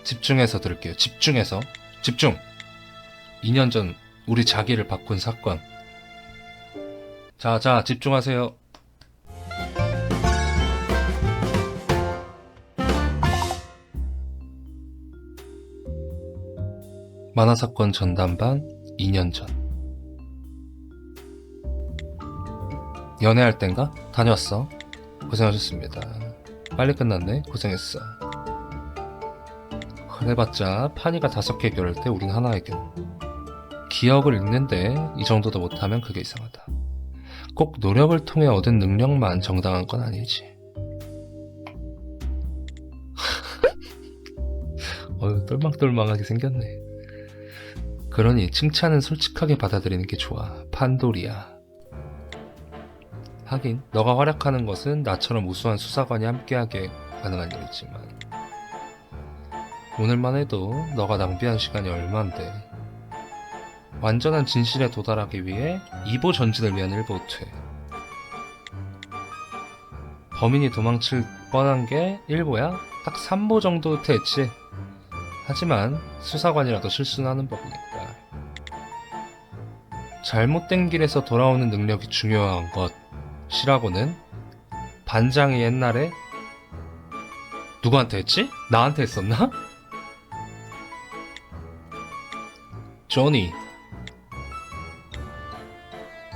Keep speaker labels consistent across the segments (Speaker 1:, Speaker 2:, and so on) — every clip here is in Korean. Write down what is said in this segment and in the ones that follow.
Speaker 1: 집중해서 들을게요. 집중해서. 집중! 2년 전 우리 자기를 바꾼 사건. 자, 집중하세요. 만화사건 전담반 2년 전. 연애할 땐가? 다녀왔어. 고생하셨습니다. 빨리 끝났네. 고생했어. 그래봤자 판이가 5개 결할 때 우린 하나의 결. 기억을 읽는데 이 정도도 못하면 그게 이상하다. 꼭 노력을 통해 얻은 능력만 정당한 건 아니지. 똘망똘망하게 생겼네. 그러니 칭찬은 솔직하게 받아들이는 게 좋아. 판도리야. 하긴 너가 활약하는 것은 나처럼 우수한 수사관이 함께하게 가능한 일이지만 오늘만 해도 너가 낭비한 시간이 얼만데. 완전한 진실에 도달하기 위해 2보 전진을 위한 1보 퇴. 범인이 도망칠 뻔한 게 1보야? 딱 3보 정도 퇴했지. 하지만 수사관이라도 실수는 하는 법이니까. 잘못된 길에서 돌아오는 능력이 중요한 것이라고는 반장이 옛날에 누구한테 했지? 나한테 했었나? 조니,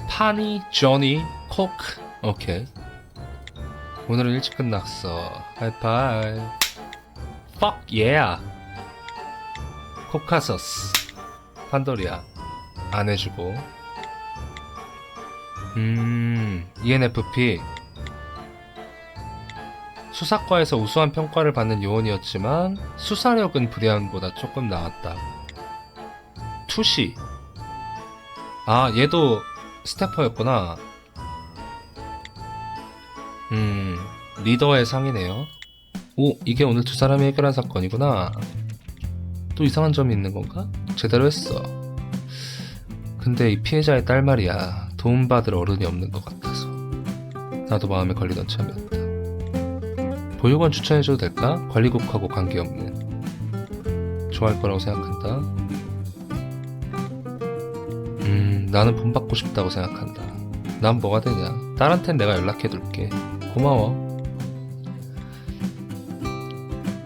Speaker 1: 파니, 조니, 코크. 오케이. 오늘은 일찍 끝났어. 하이파이. Fuck yeah. 코카서스. 판도리아. 안 해주고. ENFP. 수사과에서 우수한 평가를 받는 요원이었지만 수사력은 불리한보다 조금 나았다. 투시. 아, 얘도 스태퍼였구나. 리더의 상이네요. 오, 이게 오늘 두 사람이 해결한 사건이구나. 또 이상한 점이 있는 건가? 제대로 했어. 근데 이 피해자의 딸 말이야. 도움받을 어른이 없는 것 같아서. 나도 마음에 걸리던 참이었다. 보육원 추천해줘도 될까? 관리국하고 관계없는. 좋아할 거라고 생각한다. 나는 본받고 싶다고 생각한다. 난 뭐가 되냐? 딸한텐 내가 연락해둘게. 고마워.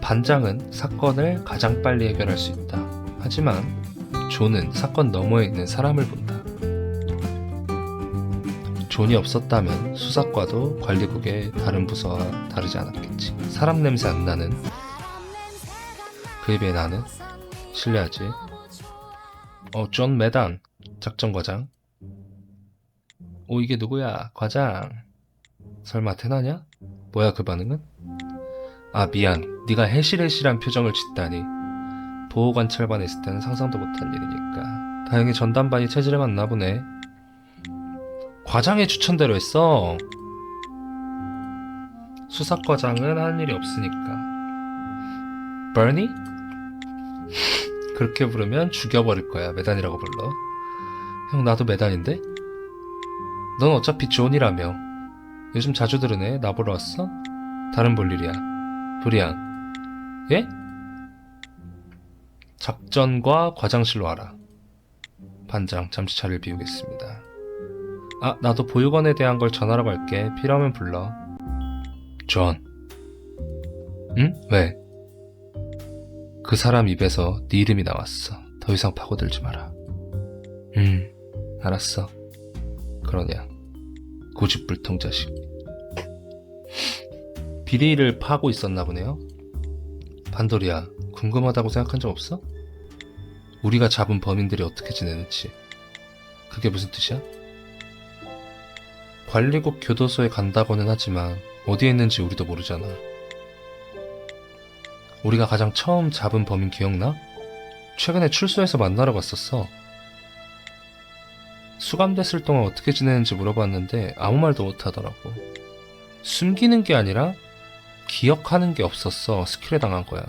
Speaker 1: 반장은 사건을 가장 빨리 해결할 수 있다. 하지만 존은 사건 너머에 있는 사람을 본다. 존이 없었다면 수사과도 관리국의 다른 부서와 다르지 않았겠지. 사람 냄새 안 나는 그에 비해 나는 신뢰하지. 존 메단 작전과장. 오, 이게 누구야? 과장. 설마 테나냐? 뭐야 그 반응은? 아, 미안. 네가 해실해실한 표정을 짓다니. 보호관 철반에 있을 때는 상상도 못한 일이니까. 다행히 전담반이 체질에 맞나 보네. 과장의 추천대로 했어. 수사과장은 하는 일이 없으니까. 버니? 그렇게 부르면 죽여버릴 거야. 메단이라고 불러. 형, 나도 메단인데? 넌 어차피 존이라며. 요즘 자주 들으네. 나 보러 왔어? 다른 볼 일이야. 브리안. 예? 작전과 과장실로 와라. 반장, 잠시 자리를 비우겠습니다. 아, 나도 보육원에 대한 걸 전하러 갈게. 필요하면 불러. 존. 응? 왜? 그 사람 입에서 네 이름이 나왔어. 더 이상 파고들지 마라. 알았어. 그러냐. 고집불통 자식. 비리를 파고 있었나 보네요. 판도리야, 궁금하다고 생각한 적 없어? 우리가 잡은 범인들이 어떻게 지내는지. 그게 무슨 뜻이야? 관리국 교도소에 간다고는 하지만 어디에 있는지 우리도 모르잖아. 우리가 가장 처음 잡은 범인 기억나? 최근에 출소해서 만나러 갔었어. 수감됐을 동안 어떻게 지내는지 물어봤는데 아무 말도 못하더라고. 숨기는 게 아니라 기억하는 게 없었어. 스킬에 당한 거야.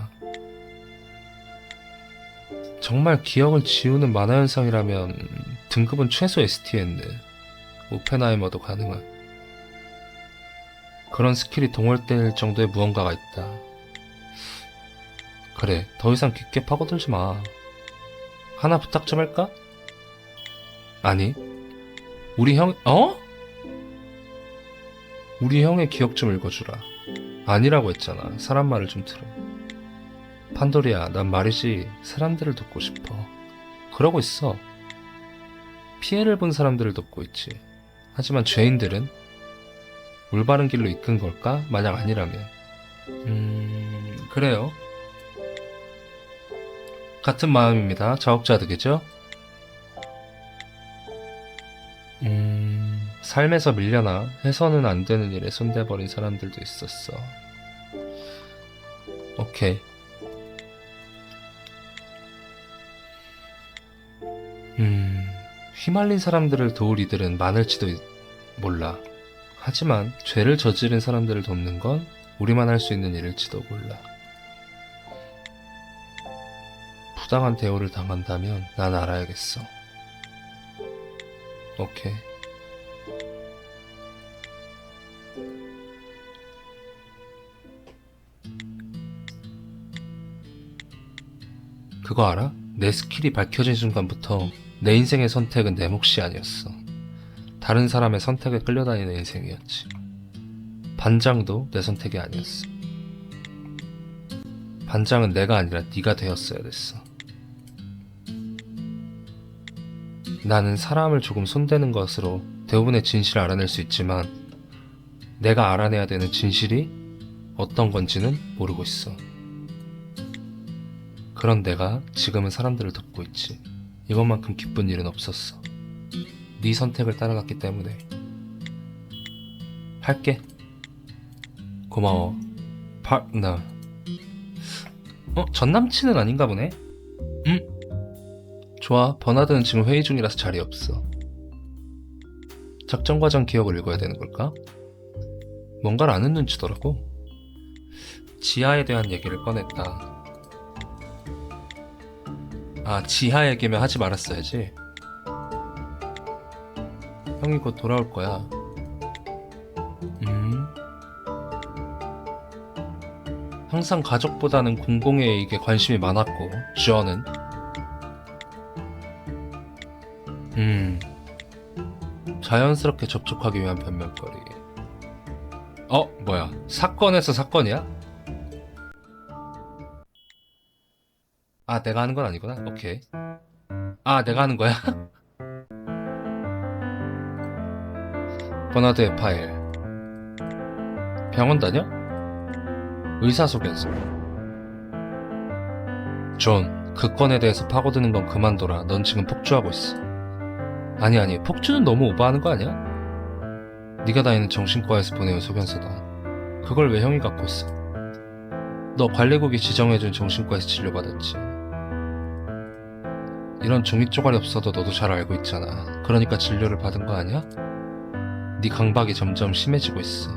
Speaker 1: 정말 기억을 지우는 만화 현상이라면 등급은 최소 STN, 오펜하이머도 가능한 그런 스킬이 동월될 정도의 무언가가 있다. 그래, 더 이상 깊게 파고들지 마. 하나 부탁 좀 할까? 아니, 우리 형, 우리 형의 기억 좀 읽어주라. 아니라고 했잖아. 사람 말을 좀 들어. 판도리야, 난 말이지 사람들을 돕고 싶어. 그러고 있어. 피해를 본 사람들을 돕고 있지. 하지만 죄인들은 올바른 길로 이끈 걸까? 만약 아니라면. 그래요. 같은 마음입니다. 자업자득이죠? 삶에서 밀려나 해서는 안 되는 일에 손대버린 사람들도 있었어. 오케이. 휘말린 사람들을 도울 이들은 많을지도 몰라. 하지만 죄를 저지른 사람들을 돕는 건 우리만 할 수 있는 일일지도 몰라. 부당한 대우를 당한다면 난 알아야겠어. 오케이. 그거 알아? 내 스킬이 밝혀진 순간부터 내 인생의 선택은 내 몫이 아니었어. 다른 사람의 선택에 끌려다니는 인생이었지. 반장도 내 선택이 아니었어. 반장은 내가 아니라 네가 되었어야 됐어. 나는 사람을 조금 손대는 것으로 대부분의 진실을 알아낼 수 있지만 내가 알아내야 되는 진실이 어떤 건지는 모르고 있어. 그런 내가 지금은 사람들을 돕고 있지. 이것만큼 기쁜 일은 없었어. 네 선택을 따라갔기 때문에. 할게. 고마워. 파트너. 전남친은 아닌가 보네? 좋아. 버나드는 지금 회의 중이라서 자리 없어. 작전 과정 기억을 읽어야 되는 걸까? 뭔가를 아는 눈치더라고. 지하에 대한 얘기를 꺼냈다. 아, 지하 얘기면 하지 말았어야지. 형이 곧 돌아올 거야. 항상 가족보다는 공공의 이익에 관심이 많았고, 주어는 자연스럽게 접촉하기 위한 변명거리. 뭐야? 사건에서 사건이야? 아, 내가 하는 건 아니구나. 오케이. 아, 내가 하는 거야? 버나드의 파일. 병원 다녀? 의사소견서. 존, 그 건에 대해서 파고드는 건 그만둬라. 넌 지금 폭주하고 있어. 아니, 폭주는 너무 오버하는 거 아니야? 네가 다니는 정신과에서 보내온 소견서다. 그걸 왜 형이 갖고 있어? 너 관리국이 지정해준 정신과에서 치료받았지. 이런 종이 쪼가리 없어도 너도 잘 알고 있잖아. 그러니까 진료를 받은 거 아니야? 네 강박이 점점 심해지고 있어.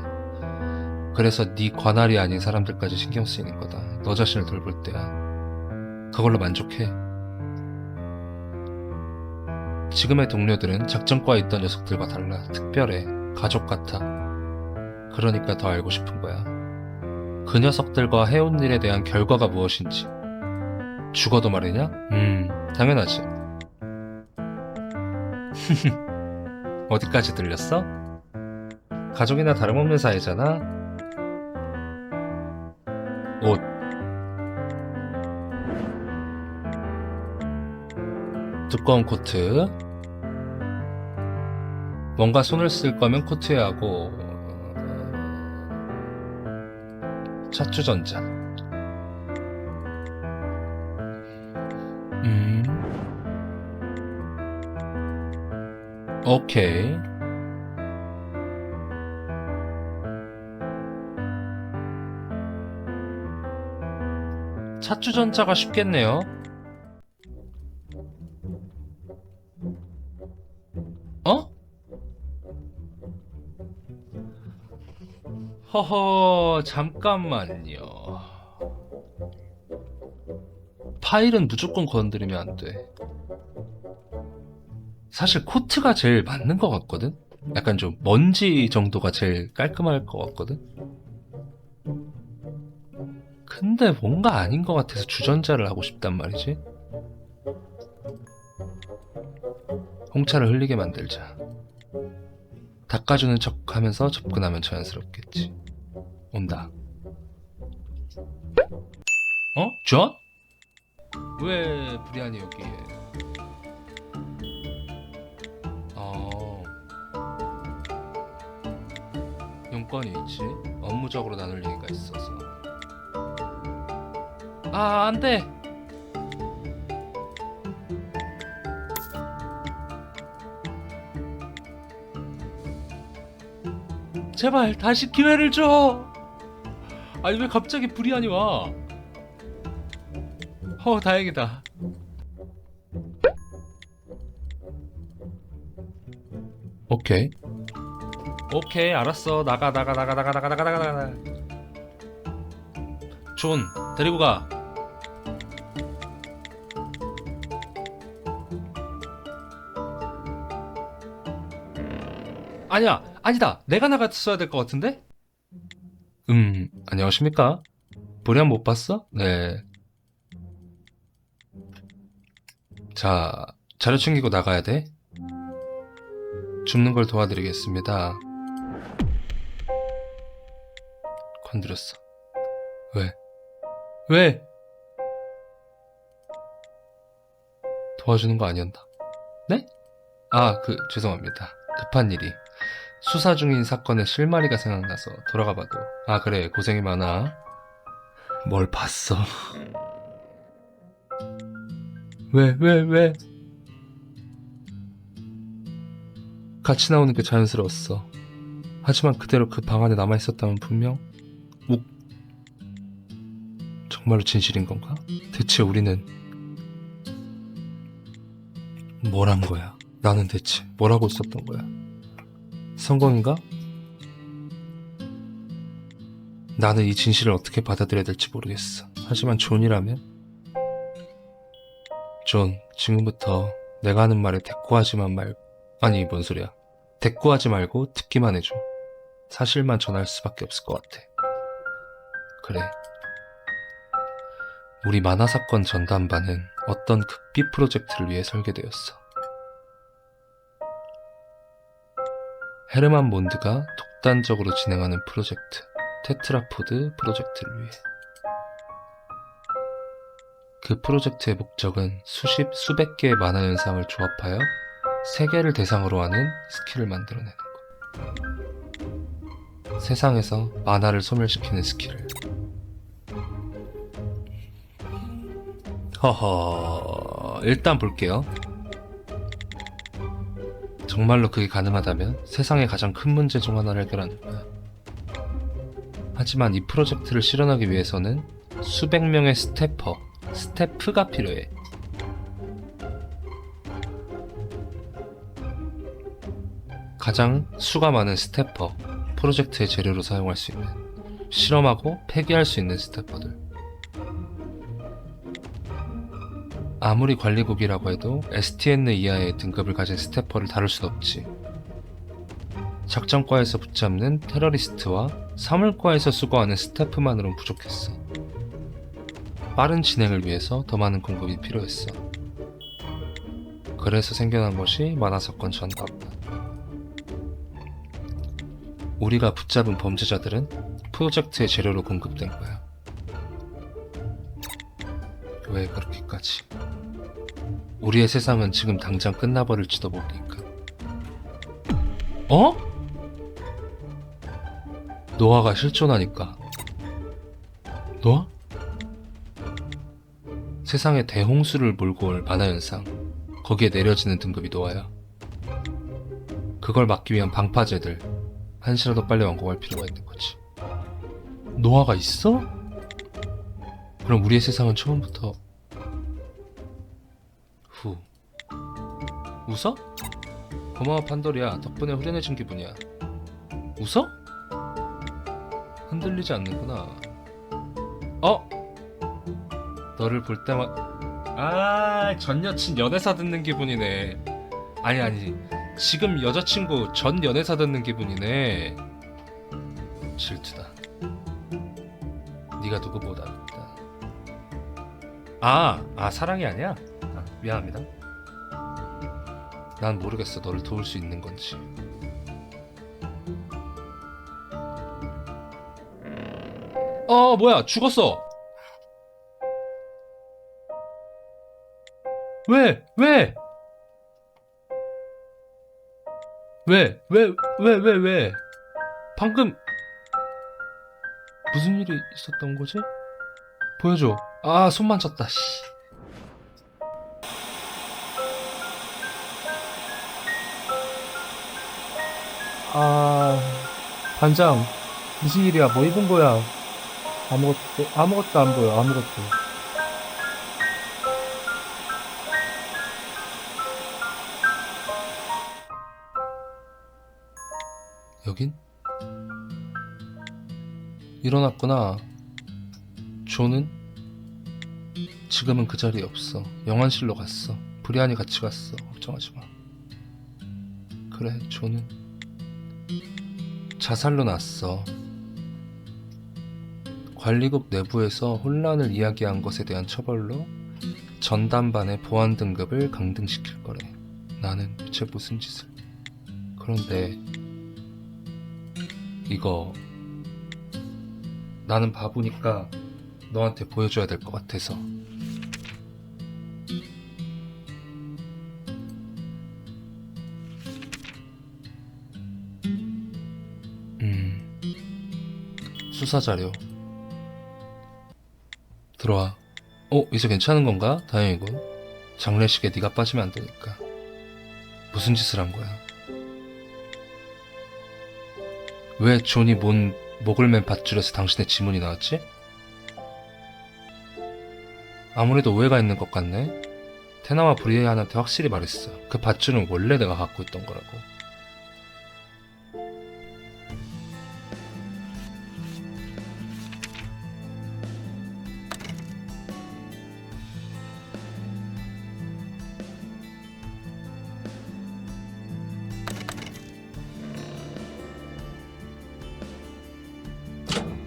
Speaker 1: 그래서 네 관할이 아닌 사람들까지 신경 쓰이는 거다. 너 자신을 돌볼 때야. 그걸로 만족해. 지금의 동료들은 작전과에 있던 녀석들과 달라. 특별해. 가족 같아. 그러니까 더 알고 싶은 거야. 그 녀석들과 해온 일에 대한 결과가 무엇인지. 죽어도 말이냐? 당연하지. 어디까지 들렸어? 가족이나 다름없는 사이잖아? 옷. 두꺼운 코트. 뭔가 손을 쓸 거면 코트에 하고. 차추전자. 오케이. 차추전자가 쉽겠네요. 허허, 잠깐만요. 파일은 무조건 건드리면 안 돼. 사실 코트가 제일 맞는 것 같거든? 약간 좀 먼지 정도가 제일 깔끔할 것 같거든? 근데 뭔가 아닌 것 같아서 주전자를 하고 싶단 말이지. 홍차를 흘리게 만들자. 닦아주는 척 하면서 접근하면 자연스럽겠지. 온다. 어? 존? 왜 브리안이 여기에? 용건이 있지. 업무적으로 나눌 얘기가 있어서. 아, 안 돼! 제발 다시 기회를 줘! 아니 왜 갑자기 브리안이 와? 다행이다. 오케이. 오케이, 알았어. 나가. 존, 데리고 가. 아니다. 내가 나갔어야 될 것 같은데? 안녕하십니까? 브리안 못 봤어? 네. 자, 자료 챙기고 나가야 돼. 줍는 걸 도와드리겠습니다. 건드렸어. 왜? 왜? 도와주는 거 아니었나? 네? 죄송합니다. 급한 일이. 수사 중인 사건의 실마리가 생각나서 돌아가 봐도. 그래, 고생이 많아. 뭘 봤어? 왜? 같이 나오는 게 자연스러웠어. 하지만 그대로 그 방 안에 남아있었다면 분명 정말로 진실인 건가? 대체 우리는 뭘 한 거야? 나는 대체 뭘 하고 있었던 거야? 성공인가? 나는 이 진실을 어떻게 받아들여야 될지 모르겠어. 하지만 존이라면? 존, 지금부터 내가 하는 말에 대꾸하지만 말고, 아니 뭔 소리야. 대꾸하지 말고 듣기만 해줘. 사실만 전할 수밖에 없을 것 같아. 그래. 우리 만화사건 전담반은 어떤 극비 프로젝트를 위해 설계되었어. 헤르만 몬드가 독단적으로 진행하는 프로젝트, 테트라포드 프로젝트를 위해. 그 프로젝트의 목적은 수백 개의 만화 현상을 조합하여 세계를 대상으로 하는 스킬을 만들어내는 것. 세상에서 만화를 소멸시키는 스킬을. 일단 볼게요. 정말로 그게 가능하다면 세상의 가장 큰 문제 중 하나를 해결하는 거야. 하지만 이 프로젝트를 실현하기 위해서는 수백 명의 스태프가 필요해. 가장 수가 많은 스태퍼, 프로젝트의 재료로 사용할 수 있는, 실험하고 폐기할 수 있는 스태퍼들. 아무리 관리국이라고 해도 STN 이하의 등급을 가진 스태퍼를 다룰 수 없지. 작전과에서 붙잡는 테러리스트와 사물과에서 수거하는 스태프만으론 부족했어. 빠른 진행을 위해서 더 많은 공급이 필요했어. 그래서 생겨난 것이 만화사건 전담반. 우리가 붙잡은 범죄자들은 프로젝트의 재료로 공급된 거야. 왜 그렇게까지? 우리의 세상은 지금 당장 끝나버릴지도 모르니까. 노아가 실존하니까. 노아? 세상에 대홍수를 몰고 올 만화현상, 거기에 내려지는 등급이 노아야. 그걸 막기 위한 방파제들, 한시라도 빨리 완공할 필요가 있는 거지. 노아가 있어? 그럼 우리의 세상은 처음부터 웃어? 고마워 판도리야. 덕분에 후련해진 기분이야. 웃어? 흔들리지 않는구나. 너를 볼 때마다 전 여친 연애사 듣는 기분이네. 아니 지금 여자친구 전 연애사 듣는 기분이네. 질투다. 네가 누구보다 사랑이 아니야? 미안합니다. 난 모르겠어. 너를 도울 수 있는 건지. 뭐야, 죽었어. 왜? 왜? 왜? 왜? 방금 무슨 일이 있었던 거지? 보여줘. 손 만졌다. 씨. 반장, 무슨 일이야? 뭐 입은 거야? 아무것도 안 보여, 아무것도. 여긴? 일어났구나. 조는? 지금은 그 자리에 없어. 영안실로 갔어. 브리안이 같이 갔어. 걱정하지 마. 그래, 조는 자살로 났어. 관리국 내부에서 혼란을 이야기한 것에 대한 처벌로 전담반의 보안 등급을 강등시킬 거래. 나는 대체 무슨 짓을. 그런데 이거 나는 바보니까 너한테 보여줘야 될 것 같아서. 수사 자료. 들어와. 이제 괜찮은 건가? 다행이고. 장례식에 네가 빠지면 안 되니까. 무슨 짓을 한 거야? 왜 존이 목을 맨 밧줄에서 당신의 지문이 나왔지? 아무래도 오해가 있는 것 같네. 테나와 브리안한테 확실히 말했어. 그 밧줄은 원래 내가 갖고 있던 거라고.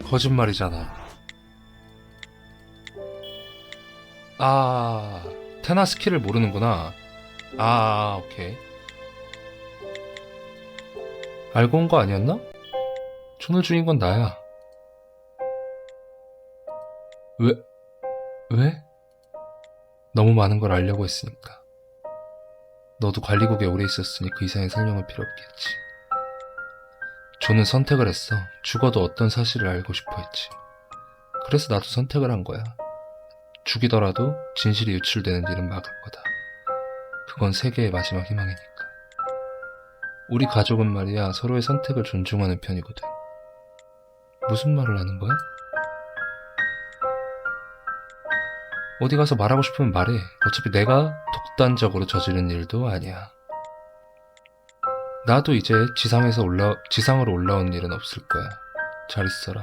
Speaker 1: 거짓말이잖아. 테나 스킬을 모르는구나. 오케이. 알고 온 거 아니었나? 손을 죽인 건 나야. 왜? 너무 많은 걸 알려고 했으니까. 너도 관리국에 오래 있었으니 그 이상의 설명은 필요 없겠지. 존은 선택을 했어. 죽어도 어떤 사실을 알고 싶어 했지. 그래서 나도 선택을 한 거야. 죽이더라도 진실이 유출되는 일은 막을 거다. 그건 세계의 마지막 희망이니까. 우리 가족은 말이야, 서로의 선택을 존중하는 편이거든. 무슨 말을 하는 거야? 어디 가서 말하고 싶으면 말해. 어차피 내가 독단적으로 저지른 일도 아니야. 나도 이제 지상으로 올라온 일은 없을 거야. 잘 있어라.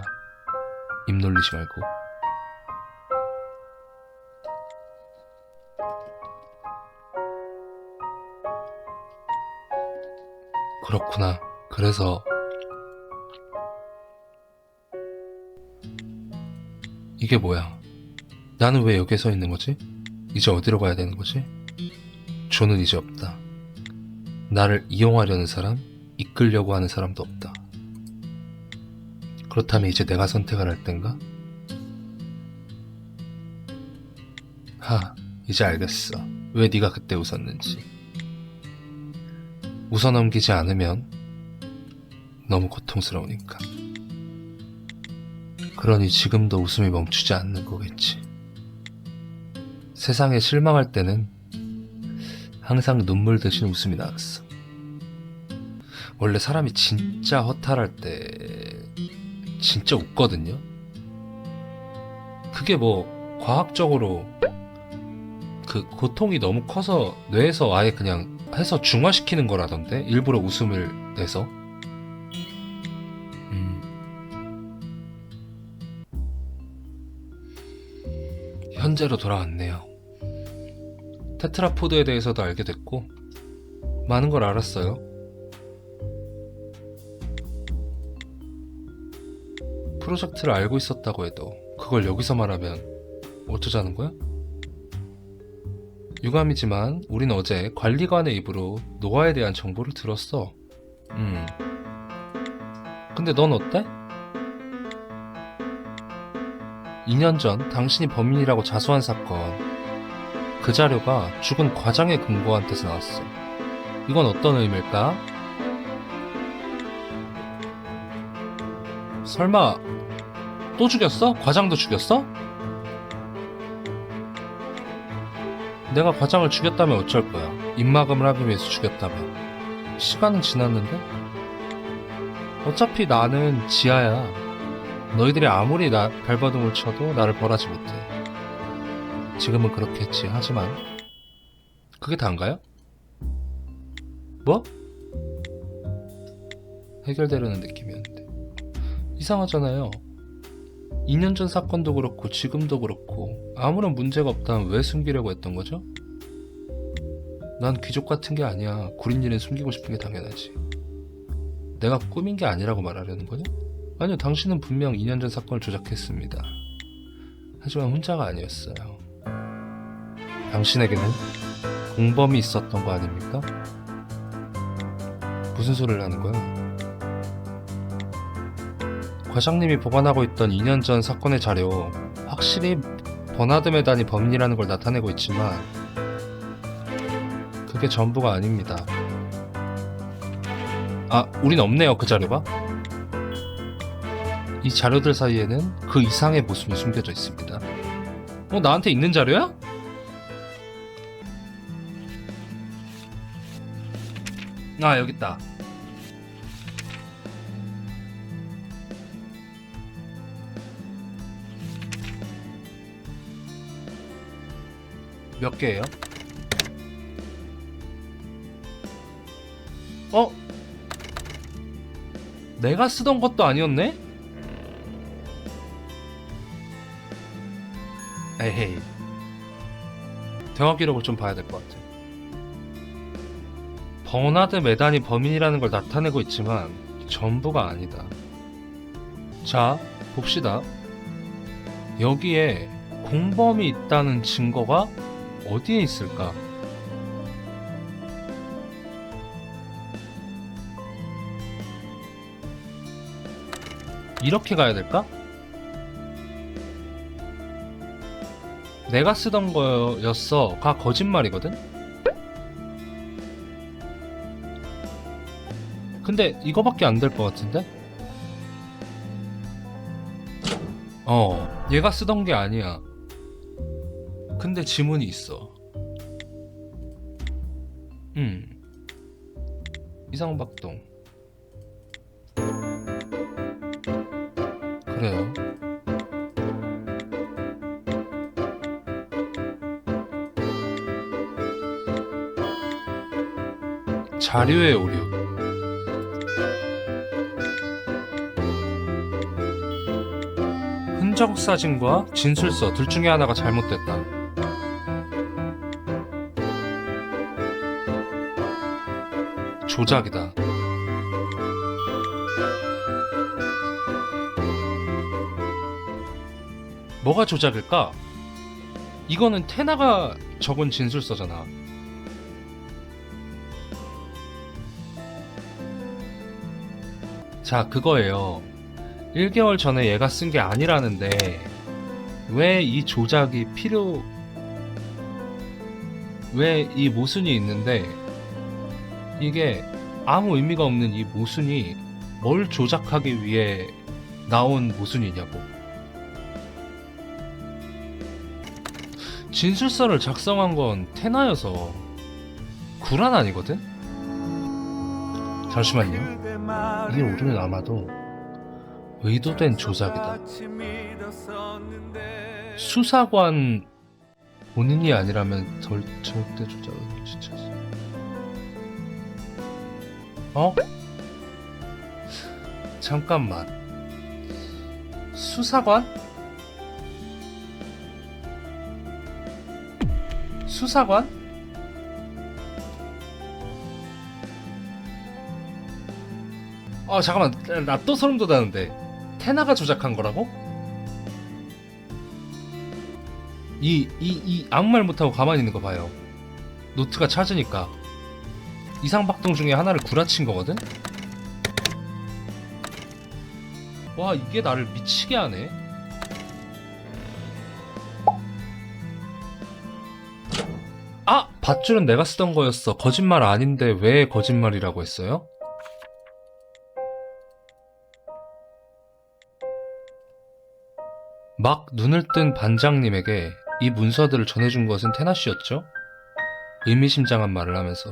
Speaker 1: 입 놀리지 말고. 그렇구나. 그래서 이게 뭐야? 나는 왜 여기에 서 있는 거지? 이제 어디로 가야 되는 거지? 존은 이제 없다. 나를 이용하려는 사람, 이끌려고 하는 사람도 없다. 그렇다면 이제 내가 선택을 할 땐가? 이제 알겠어. 왜 네가 그때 웃었는지. 웃어넘기지 않으면 너무 고통스러우니까. 그러니 지금도 웃음이 멈추지 않는 거겠지. 세상에 실망할 때는 항상 눈물 대신 웃음이 나왔어. 원래 사람이 진짜 허탈할 때 진짜 웃거든요. 그게 뭐 과학적으로 그 고통이 너무 커서 뇌에서 아예 그냥 해서 중화시키는 거라던데, 일부러 웃음을 내서. 현재로 돌아왔네요. 테트라포드에 대해서도 알게 됐고 많은 걸 알았어요. 프로젝트를 알고 있었다고 해도 그걸 여기서 말하면 어쩌자는 거야? 유감이지만 우린 어제 관리관의 입으로 노아에 대한 정보를 들었어. 근데 넌 어때? 2년 전 당신이 범인이라고 자수한 사건, 그 자료가 죽은 과장의 금고한테서 나왔어. 이건 어떤 의미일까? 설마 또 죽였어? 과장도 죽였어? 내가 과장을 죽였다면 어쩔 거야. 입막음을 하기 위해서 죽였다면. 시간은 지났는데? 어차피 나는 지하야. 너희들이 아무리 발버둥을 쳐도 나를 벌하지 못해. 지금은 그렇겠지. 하지만 그게 다인가요? 뭐? 해결되려는 느낌이었는데 이상하잖아요. 2년 전 사건도 그렇고 지금도 그렇고 아무런 문제가 없다면 왜 숨기려고 했던 거죠? 난 귀족 같은 게 아니야. 구린 일은 숨기고 싶은 게 당연하지. 내가 꾸민 게 아니라고 말하려는 거냐? 아니요, 당신은 분명 2년 전 사건을 조작했습니다. 하지만 혼자가 아니었어요. 당신에게는 공범이 있었던 거 아닙니까? 무슨 소리를 하는 거야? 과장님이 보관하고 있던 2년 전 사건의 자료, 확실히 버나드 메단이 범인이라는 걸 나타내고 있지만 그게 전부가 아닙니다. 아, 우린 없네요, 그 자료가? 이 자료들 사이에는 그 이상의 모순이 숨겨져 있습니다. 나한테 있는 자료야? 아, 여기 있다. 몇 개예요? 내가 쓰던 것도 아니었네? 에헤이. 대화 기록을 좀 봐야 될 것 같아. 버나드 메단이 범인이라는 걸 나타내고 있지만 전부가 아니다. 자, 봅시다. 여기에 공범이 있다는 증거가 어디에 있을까? 이렇게 가야 될까? 내가 쓰던 거였어가 거짓말이거든? 근데 이거밖에 안 될 것 같은데? 얘가 쓰던 게 아니야. 근데 지문이 있어. 이상박동. 그래요. 자료의 오류. 흔적 사진과 진술서 둘 중에 하나가 잘못됐다. 조작이다. 뭐가 조작일까? 이거는 테나가 적은 진술서잖아. 자, 그거예요. 1개월 전에 얘가 쓴 게 아니라는데 왜 이 조작이 왜 이 모순이 있는데 이게 아무 의미가 없는 이 모순이 뭘 조작하기 위해 나온 모순이냐고. 진술서를 작성한 건 테나여서 구란 아니거든? 잠시만요. 이게 옳으면 아마도 의도된 조작이다. 수사관 본인이 아니라면 절대 조작을 진짜. 잠깐만. 수사관? 수사관? 잠깐만. 나 또 소름 돋았는데. 테나가 조작한 거라고? 이 아무 말 못하고 가만히 있는 거 봐요. 노트가 찾으니까 이상박동 중에 하나를 구라친 거거든? 와, 이게 나를 미치게 하네. 아! 밧줄은 내가 쓰던 거였어. 거짓말 아닌데 왜 거짓말이라고 했어요? 막 눈을 뜬 반장님에게 이 문서들을 전해준 것은 테나 씨였죠? 의미심장한 말을 하면서.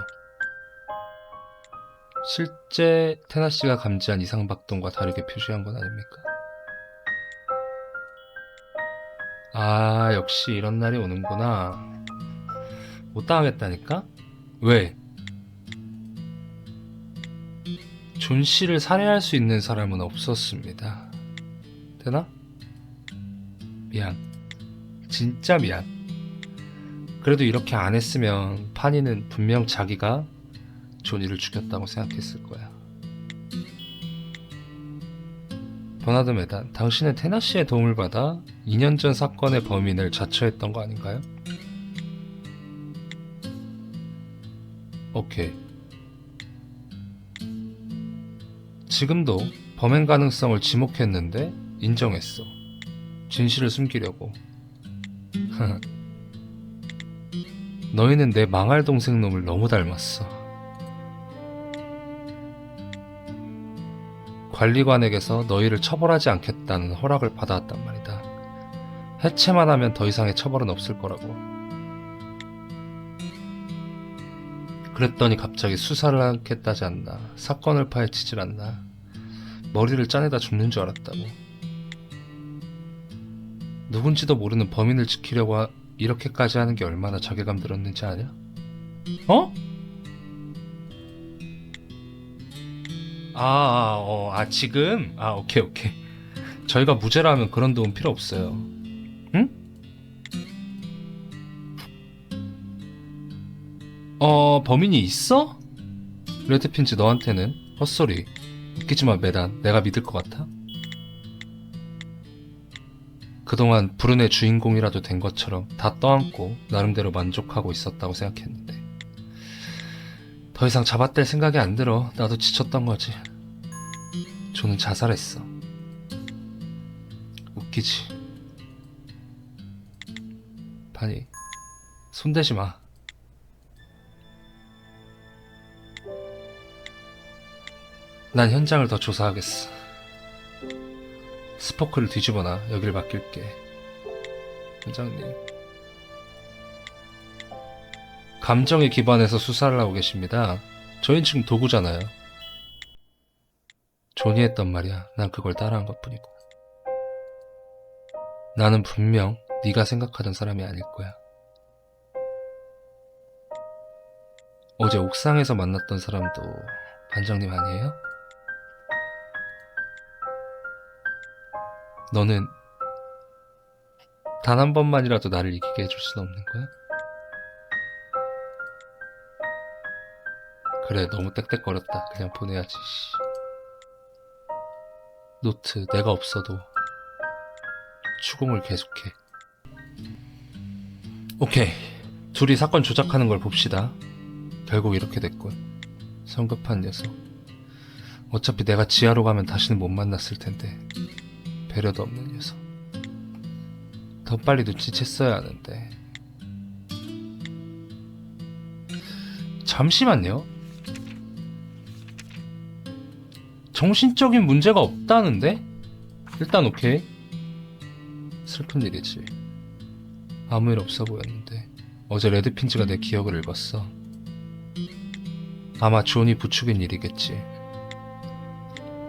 Speaker 1: 실제 테나 씨가 감지한 이상박동과 다르게 표시한 건 아닙니까? 아, 역시 이런 날이 오는구나. 못 당하겠다니까? 왜? 존 씨를 살해할 수 있는 사람은 없었습니다. 되나? 미안. 진짜 미안. 그래도 이렇게 안 했으면 파니는 분명 자기가 조니를 죽였다고 생각했을 거야. 버나드 메단, 당신은 테나 씨의 도움을 받아 2년 전 사건의 범인을 자처했던 거 아닌가요? 오케이. 지금도 범행 가능성을 지목했는데 인정했어. 진실을 숨기려고. 너희는 내 망할 동생 놈을 너무 닮았어. 관리관에게서 너희를 처벌하지 않겠다는 허락을 받아왔단 말이다. 해체만 하면 더 이상의 처벌은 없을 거라고. 그랬더니 갑자기 수사를 하겠다지 않나. 사건을 파헤치질 않나. 머리를 짜내다 죽는 줄 알았다고. 누군지도 모르는 범인을 지키려고 이렇게까지 하는 게 얼마나 자괴감 들었는지 아냐? 어? 지금? 오케이. 저희가 무죄라면 그런 도움 필요 없어요. 응? 범인이 있어? 레드핀즈, 너한테는? 헛소리. 웃기지마, 메단. 내가 믿을 것 같아? 그동안 불운의 주인공이라도 된 것처럼 다 떠안고 나름대로 만족하고 있었다고 생각했는데 더 이상 잡아댈 생각이 안 들어. 나도 지쳤던 거지. 존은 자살했어. 웃기지. 파니, 손대지 마. 난 현장을 더 조사하겠어. 스포크를 뒤집어놔. 여길 맡길게. 원장님. 감정에 기반해서 수사를 하고 계십니다. 저희는 지금 도구잖아요. 존이 했던 말이야. 난 그걸 따라한 것뿐이고. 나는 분명 네가 생각하던 사람이 아닐 거야. 어제 옥상에서 만났던 사람도 반장님 아니에요? 너는 단 한 번만이라도 나를 이기게 해줄 순 없는 거야? 그래, 너무 땡땡거렸다. 그냥 보내야지. 노트, 내가 없어도 추궁을 계속해. 오케이. 둘이 사건 조작하는 걸 봅시다. 결국 이렇게 됐군. 성급한 녀석. 어차피 내가 지하로 가면 다시는 못 만났을 텐데. 배려도 없는 녀석. 더 빨리 눈치챘어야 하는데. 잠시만요. 정신적인 문제가 없다는데? 일단 오케이. 슬픈 일이지. 아무 일 없어 보였는데 어제 레드핀즈가 내 기억을 읽었어. 아마 존이 부추긴 일이겠지.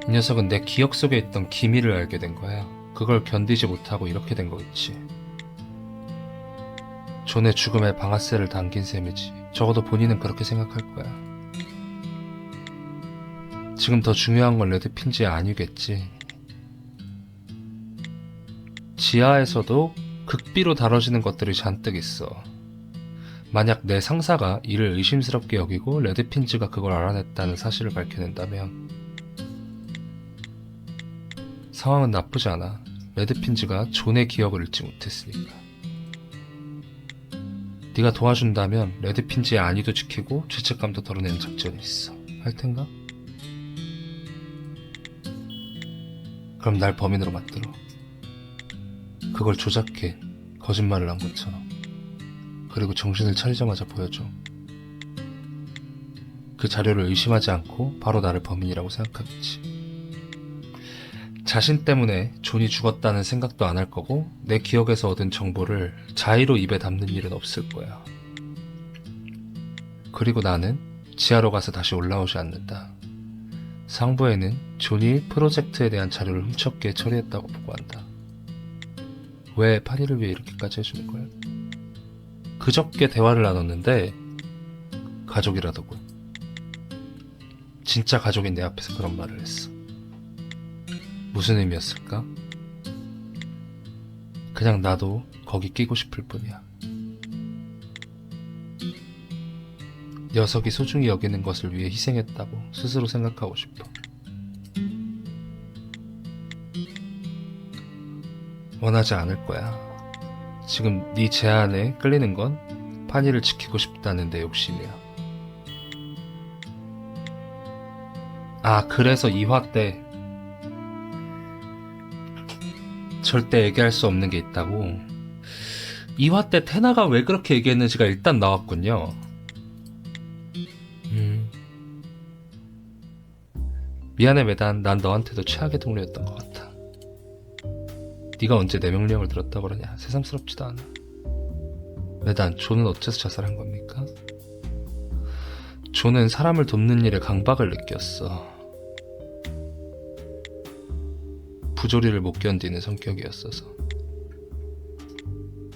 Speaker 1: 이 녀석은 내 기억 속에 있던 기밀을 알게 된 거야. 그걸 견디지 못하고 이렇게 된 거겠지. 존의 죽음에 방아쇠를 당긴 셈이지. 적어도 본인은 그렇게 생각할 거야. 지금 더 중요한 건 레드핀즈의 아니겠지. 지하에서도 극비로 다뤄지는 것들이 잔뜩 있어. 만약 내 상사가 이를 의심스럽게 여기고 레드핀즈가 그걸 알아냈다는 사실을 밝혀낸다면 상황은 나쁘지 않아. 레드핀즈가 존의 기억을 잃지 못했으니까. 네가 도와준다면 레드핀지의 안위도 지키고 죄책감도 덜어내는 작전이 있어. 할 텐가? 그럼 날 범인으로 만들어. 그걸 조작해. 거짓말을 한 것처럼. 그리고 정신을 차리자마자 보여줘. 그 자료를 의심하지 않고 바로 나를 범인이라고 생각하겠지. 자신 때문에 존이 죽었다는 생각도 안 할 거고 내 기억에서 얻은 정보를 자의로 입에 담는 일은 없을 거야. 그리고 나는 지하로 가서 다시 올라오지 않는다. 상부에는 존이 프로젝트에 대한 자료를 훔쳤기에 처리했다고 보고한다. 왜 파니를 위해 이렇게까지 해주는 거야? 그저께 대화를 나눴는데 가족이라더군. 진짜 가족인 내 앞에서 그런 말을 했어. 무슨 의미였을까? 그냥 나도 거기 끼고 싶을 뿐이야. 녀석이 소중히 여기는 것을 위해 희생했다고 스스로 생각하고 싶어. 원하지 않을 거야. 지금 네 제안에 끌리는 건 파니를 지키고 싶다는 내 욕심이야. 아, 그래서 2화 때 절대 얘기할 수 없는 게 있다고. 2화 때 테나가 왜 그렇게 얘기했는지가 일단 나왔군요. 미안해 메단, 난 너한테도 최악의 동료였던 것 같아. 네가 언제 내 명령을 들었다고 그러냐. 새삼스럽지도 않아. 메단, 존은 어째서 자살한 겁니까? 존은 사람을 돕는 일에 강박을 느꼈어. 부조리를 못 견디는 성격이었어서.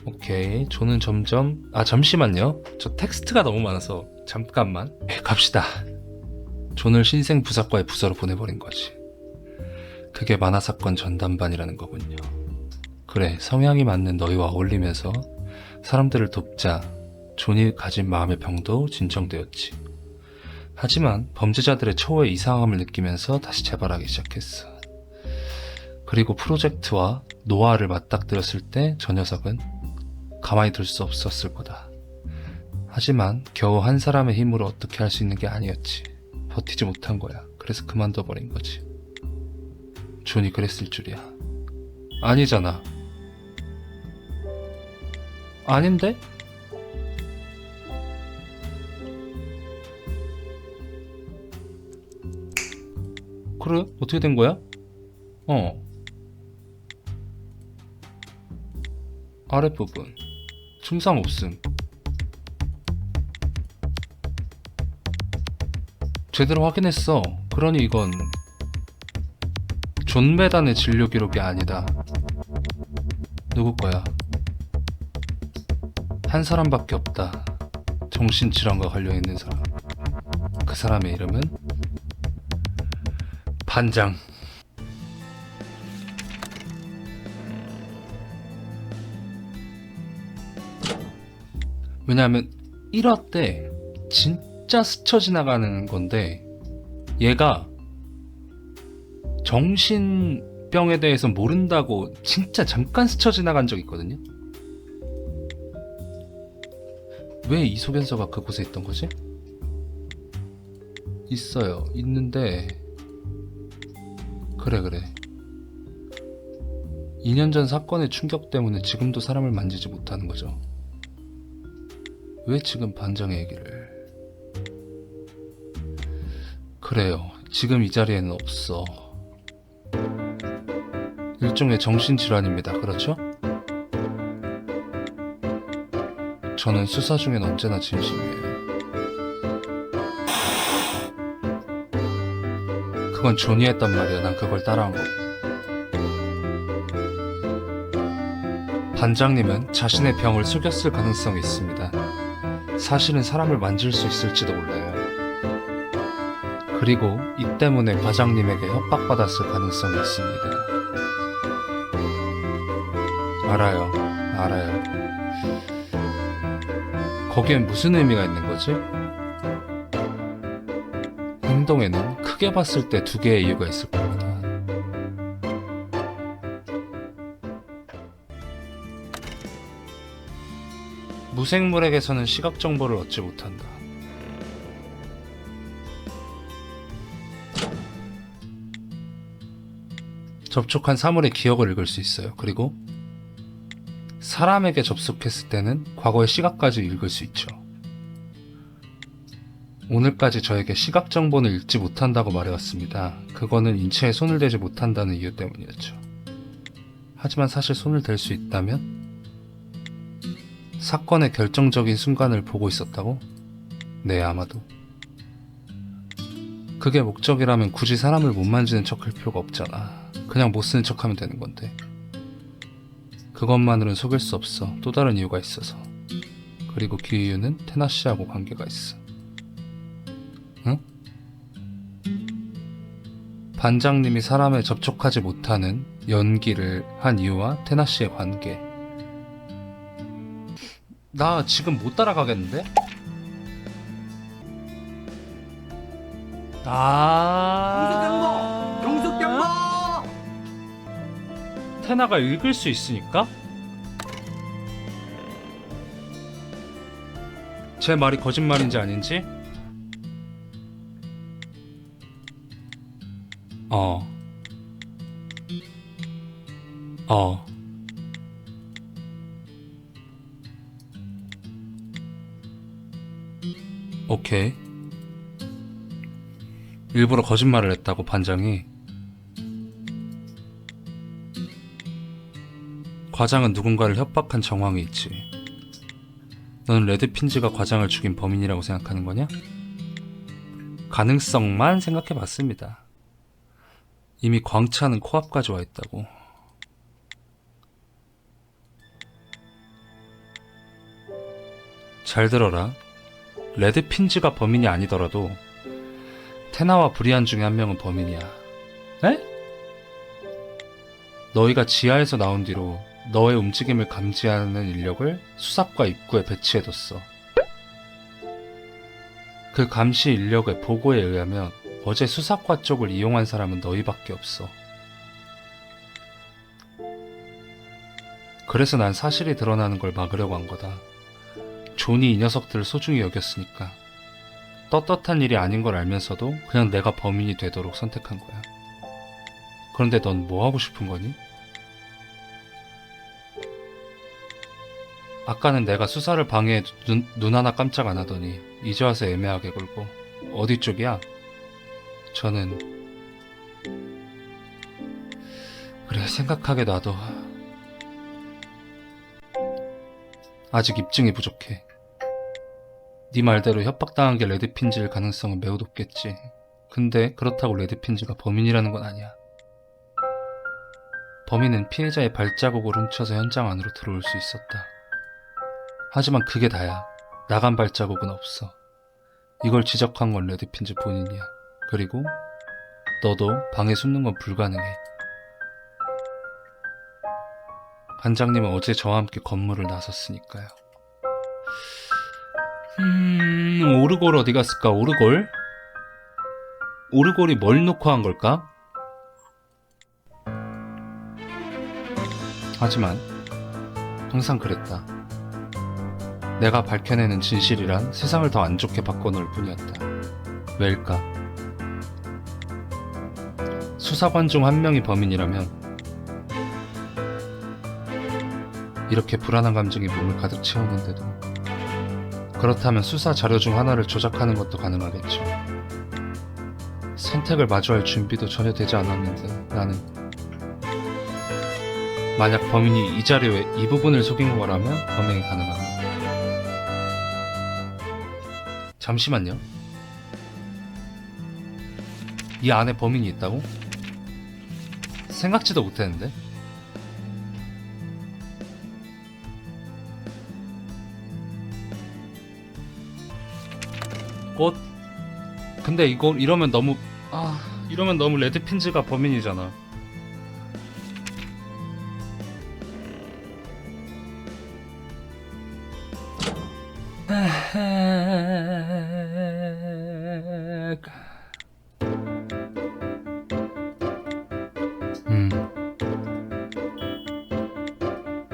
Speaker 1: 오케이, 존은 점점... 아, 잠시만요. 저 텍스트가 너무 많아서 잠깐만. 갑시다. 존을 신생 부사과의 부서로 보내버린 거지. 그게 만화사건 전담반이라는 거군요. 그래, 성향이 맞는 너희와 어울리면서 사람들을 돕자 존이 가진 마음의 병도 진정되었지. 하지만 범죄자들의 처우의 이상함을 느끼면서 다시 재발하기 시작했어. 그리고 프로젝트와 노아를 맞닥뜨렸을 때 저 녀석은 가만히 둘 수 없었을 거다. 하지만 겨우 한 사람의 힘으로 어떻게 할 수 있는 게 아니었지. 버티지 못한 거야. 그래서 그만둬버린 거지. 존이 그랬을 줄이야. 아니잖아. 아닌데? 그래? 어떻게 된 거야? 아랫부분 증상 없음. 제대로 확인했어. 그러니 이건 존 메단의 진료 기록이 아니다. 누구 거야? 한 사람밖에 없다. 정신질환과 관련있는 사람. 그 사람의 이름은 반장. 왜냐하면 1화 때 진짜 스쳐 지나가는 건데 얘가 정신병에 대해서 모른다고 진짜 잠깐 스쳐 지나간 적 있거든요. 왜 이 소견서가 그곳에 있던 거지? 있어요. 있는데 그래 2년 전 사건의 충격 때문에 지금도 사람을 만지지 못하는 거죠. 왜 지금 반장의 얘기를... 그래요. 지금 이 자리에는 없어. 일종의 정신질환입니다. 그렇죠? 저는 수사 중엔 언제나 진심이에요. 그건 존이 했단 말이야. 난 그걸 따라한 거고. 반장님은 자신의 병을 속였을 가능성이 있습니다. 사실은 사람을 만질 수 있을지도 몰라요. 그리고 이 때문에 과장님에게 협박받았을 가능성이 있습니다. 알아요. 거기엔 무슨 의미가 있는 거지? 행동에는 크게 봤을 때 두 개의 이유가 있을 겁니다. 무생물에게서는 시각 정보를 얻지 못한다. 접촉한 사물의 기억을 읽을 수 있어요. 그리고 사람에게 접속했을 때는 과거의 시각까지 읽을 수 있죠. 오늘까지 저에게 시각 정보는 읽지 못한다고 말해왔습니다. 그거는 인체에 손을 대지 못한다는 이유 때문이었죠. 하지만 사실 손을 댈 수 있다면? 사건의 결정적인 순간을 보고 있었다고? 네, 아마도. 그게 목적이라면 굳이 사람을 못 만지는 척 할 필요가 없잖아. 그냥 못 쓰는 척 하면 되는 건데. 그것만으로는 속일 수 없어. 또 다른 이유가 있어서. 그리고 그 이유는 테나 씨하고 관계가 있어. 응? 반장님이 사람에 접촉하지 못하는 연기를 한 이유와 테나 씨의 관계. 나 지금 못 따라가겠는데?
Speaker 2: 영숙 경보!
Speaker 1: 테나가 읽을 수 있으니까? 제 말이 거짓말인지 아닌지? 오케이. 일부러 거짓말을 했다고 반장이. 과장은 누군가를 협박한 정황이 있지. 너는 레드핀즈가 과장을 죽인 범인이라고 생각하는 거냐? 가능성만 생각해봤습니다. 이미 광차는 코앞까지 와 있다고. 잘 들어라. 레드핀즈가 범인이 아니더라도 테나와 브리안 중에 한 명은 범인이야. 에? 너희가 지하에서 나온 뒤로 너의 움직임을 감지하는 인력을 수사과 입구에 배치해뒀어. 그 감시 인력의 보고에 의하면 어제 수사과 쪽을 이용한 사람은 너희밖에 없어. 그래서 난 사실이 드러나는 걸 막으려고 한 거다. 존이 이 녀석들을 소중히 여겼으니까. 떳떳한 일이 아닌 걸 알면서도 그냥 내가 범인이 되도록 선택한 거야. 그런데 넌 뭐 하고 싶은 거니? 아까는 내가 수사를 방해해 눈 하나 깜짝 안 하더니 이제 와서 애매하게 굴고. 어디 쪽이야? 저는 그래, 생각하게 놔둬. 아직 입증이 부족해. 네 말대로 협박당한 게 레드핀즈일 가능성은 매우 높겠지. 근데 그렇다고 레드핀즈가 범인이라는 건 아니야. 범인은 피해자의 발자국을 훔쳐서 현장 안으로 들어올 수 있었다. 하지만 그게 다야. 나간 발자국은 없어. 이걸 지적한 건 레드핀즈 본인이야. 그리고 너도 방에 숨는 건 불가능해. 반장님은 어제 저와 함께 건물을 나섰으니까요. 오르골 어디 갔을까? 오르골? 오르골이 뭘 놓고 한 걸까? 하지만 항상 그랬다. 내가 밝혀내는 진실이란 세상을 더 안 좋게 바꿔놓을 뿐이었다. 왜일까? 수사관 중 한 명이 범인이라면 이렇게 불안한 감정이 몸을 가득 채웠는데도, 그렇다면 수사 자료 중 하나를 조작하는 것도 가능하겠죠. 선택을 마주할 준비도 전혀 되지 않았는데 나는, 만약 범인이 이 자료에 이 부분을 속인 거라면 범행이 가능합니다. 잠시만요. 이 안에 범인이 있다고? 생각지도 못했는데? 꽃? 근데 이러면 너무 레드핀즈가 범인이잖아.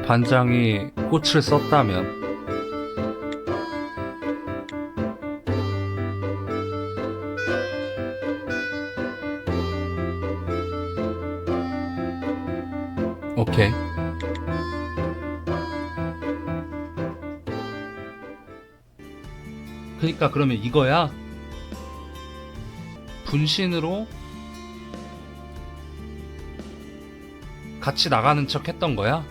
Speaker 1: 반장이 꽃을 썼다면 오케이. 그니까 그러면 이거야. 분신으로 같이 나가는 척 했던 거야?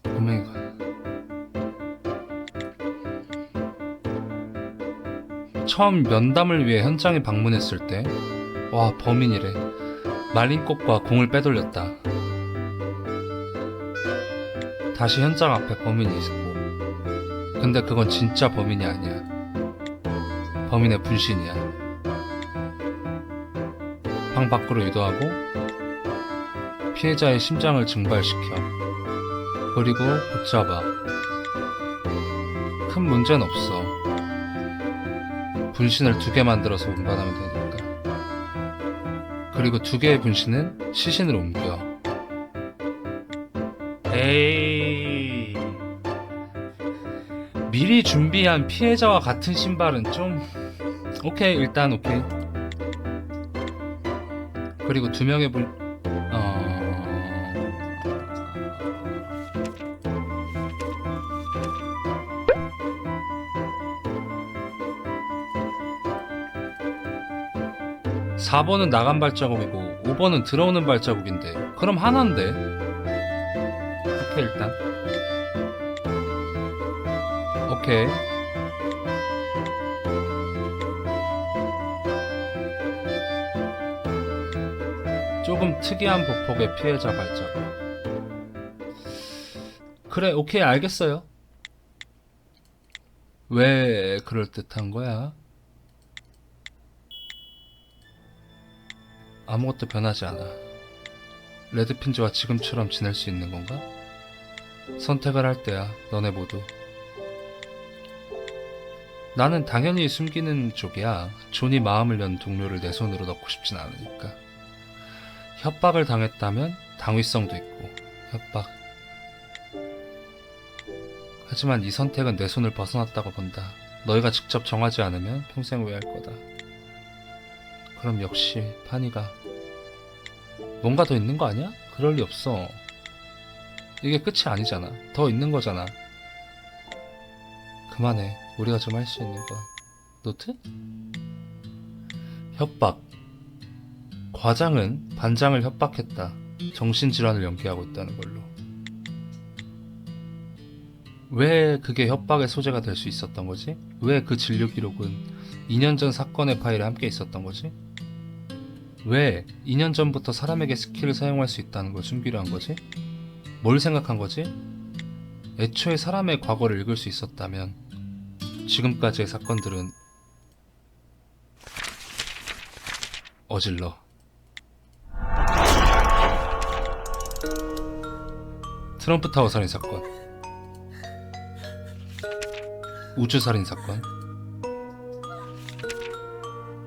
Speaker 1: 분명히 처음 면담을 위해 현장에 방문했을 때, 와, 범인이래. 말린 꽃과 공을 빼돌렸다. 다시 현장 앞에 범인이 있고, 근데 그건 진짜 범인이 아니야. 범인의 분신이야. 방 밖으로 유도하고 피해자의 심장을 증발시켜, 그리고 붙잡아. 큰 문제는 없어. 분신을 2개 만들어서 운반하면 되니까. 그리고 2개의 분신은 시신으로 옮겨. 에이, 미리 준비한 피해자와 같은 신발은 좀... 오케이, 일단 오케이. 그리고 2명의 4번은 나간 발자국이고 5번은 들어오는 발자국인데, 그럼 하나인데. 오케이, 일단 오케이. 조금 특이한 보폭의 피해자 발자국. 그래, 오케이, 알겠어요. 왜 그럴듯한 거야? 아무것도 변하지 않아. 레드핀즈와 지금처럼 지낼 수 있는 건가? 선택을 할 때야, 너네 모두. 나는 당연히 숨기는 쪽이야. 존이 마음을 연 동료를 내 손으로 넣고 싶진 않으니까. 협박을 당했다면 당위성도 있고, 협박. 하지만 이 선택은 내 손을 벗어났다고 본다. 너희가 직접 정하지 않으면 평생 후회할 거다. 그럼 역시 파니가 뭔가 더 있는 거 아니야? 그럴 리 없어. 이게 끝이 아니잖아. 더 있는 거잖아. 그만해. 우리가 좀 할 수 있는 거. 노트? 협박. 과장은 반장을 협박했다. 정신질환을 연기하고 있다는 걸로. 왜 그게 협박의 소재가 될 수 있었던 거지? 왜 그 진료 기록은 2년 전 사건의 파일에 함께 있었던 거지? 왜 2년 전부터 사람에게 스킬을 사용할 수 있다는 걸 숨기려 한 거지? 뭘 생각한 거지? 애초에 사람의 과거를 읽을 수 있었다면 지금까지의 사건들은 어질러. 트럼프 타워 살인 사건, 우주 살인 사건,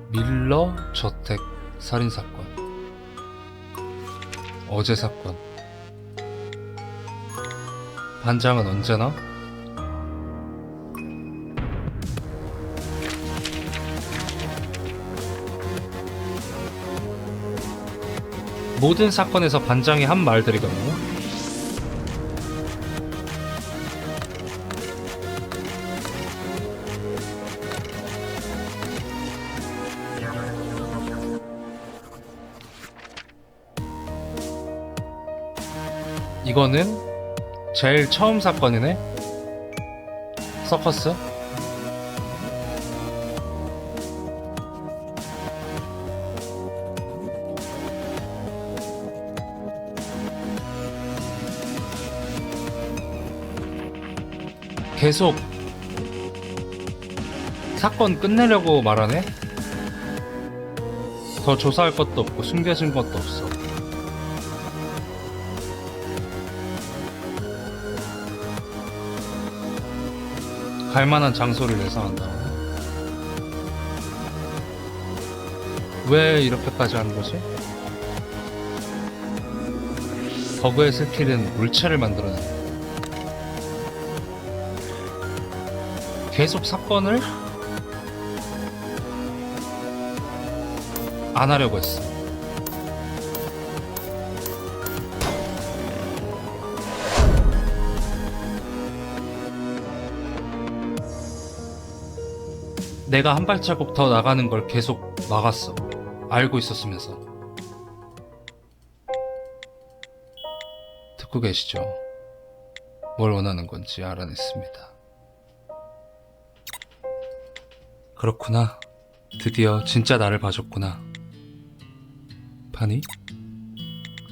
Speaker 1: 밀러 저택 살인 사건, 어제 사건. 반장은 언제나 모든 사건에서 반장이 한 말들이거든요. 이거는 제일 처음 사건이네. 서커스. 계속 사건 끝내려고 말하네. 더 조사할 것도 없고 숨겨진 것도 없어. 갈만한 장소를 예상한다고. 왜 이렇게까지 하는 거지? 버그의 스킬은 물체를 만들어낸다. 계속 사건을 안 하려고 했어. 내가 한 발자국 더 나가는 걸 계속 막았어. 알고 있었으면서. 듣고 계시죠? 뭘 원하는 건지 알아냈습니다. 그렇구나. 드디어 진짜 나를 봐줬구나. 파니?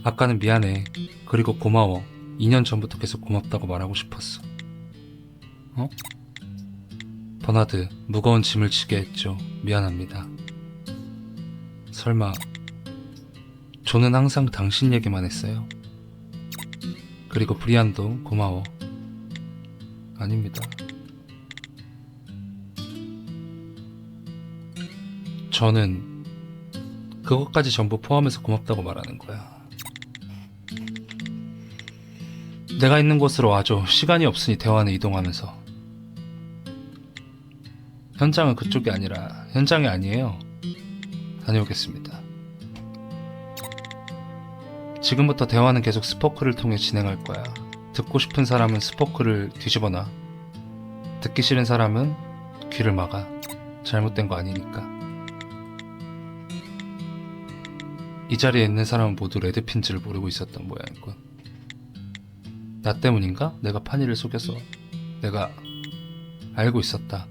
Speaker 1: 아까는 미안해. 그리고 고마워. 2년 전부터 계속 고맙다고 말하고 싶었어. 어? 버나드, 무거운 짐을 지게 했죠. 미안합니다. 설마 저는 항상 당신 얘기만 했어요. 그리고 브리안도 고마워. 아닙니다. 저는 그것까지 전부 포함해서 고맙다고 말하는 거야. 내가 있는 곳으로 와줘. 시간이 없으니 대화는 이동하면서. 현장은 그쪽이 아니라 현장이 아니에요. 다녀오겠습니다. 지금부터 대화는 계속 스포크를 통해 진행할 거야. 듣고 싶은 사람은 스포크를 뒤집어놔. 듣기 싫은 사람은 귀를 막아. 잘못된 거 아니니까. 이 자리에 있는 사람은 모두 레드핀즈를 모르고 있었던 모양이군. 나 때문인가? 내가 파니를 속여서. 내가 알고 있었다.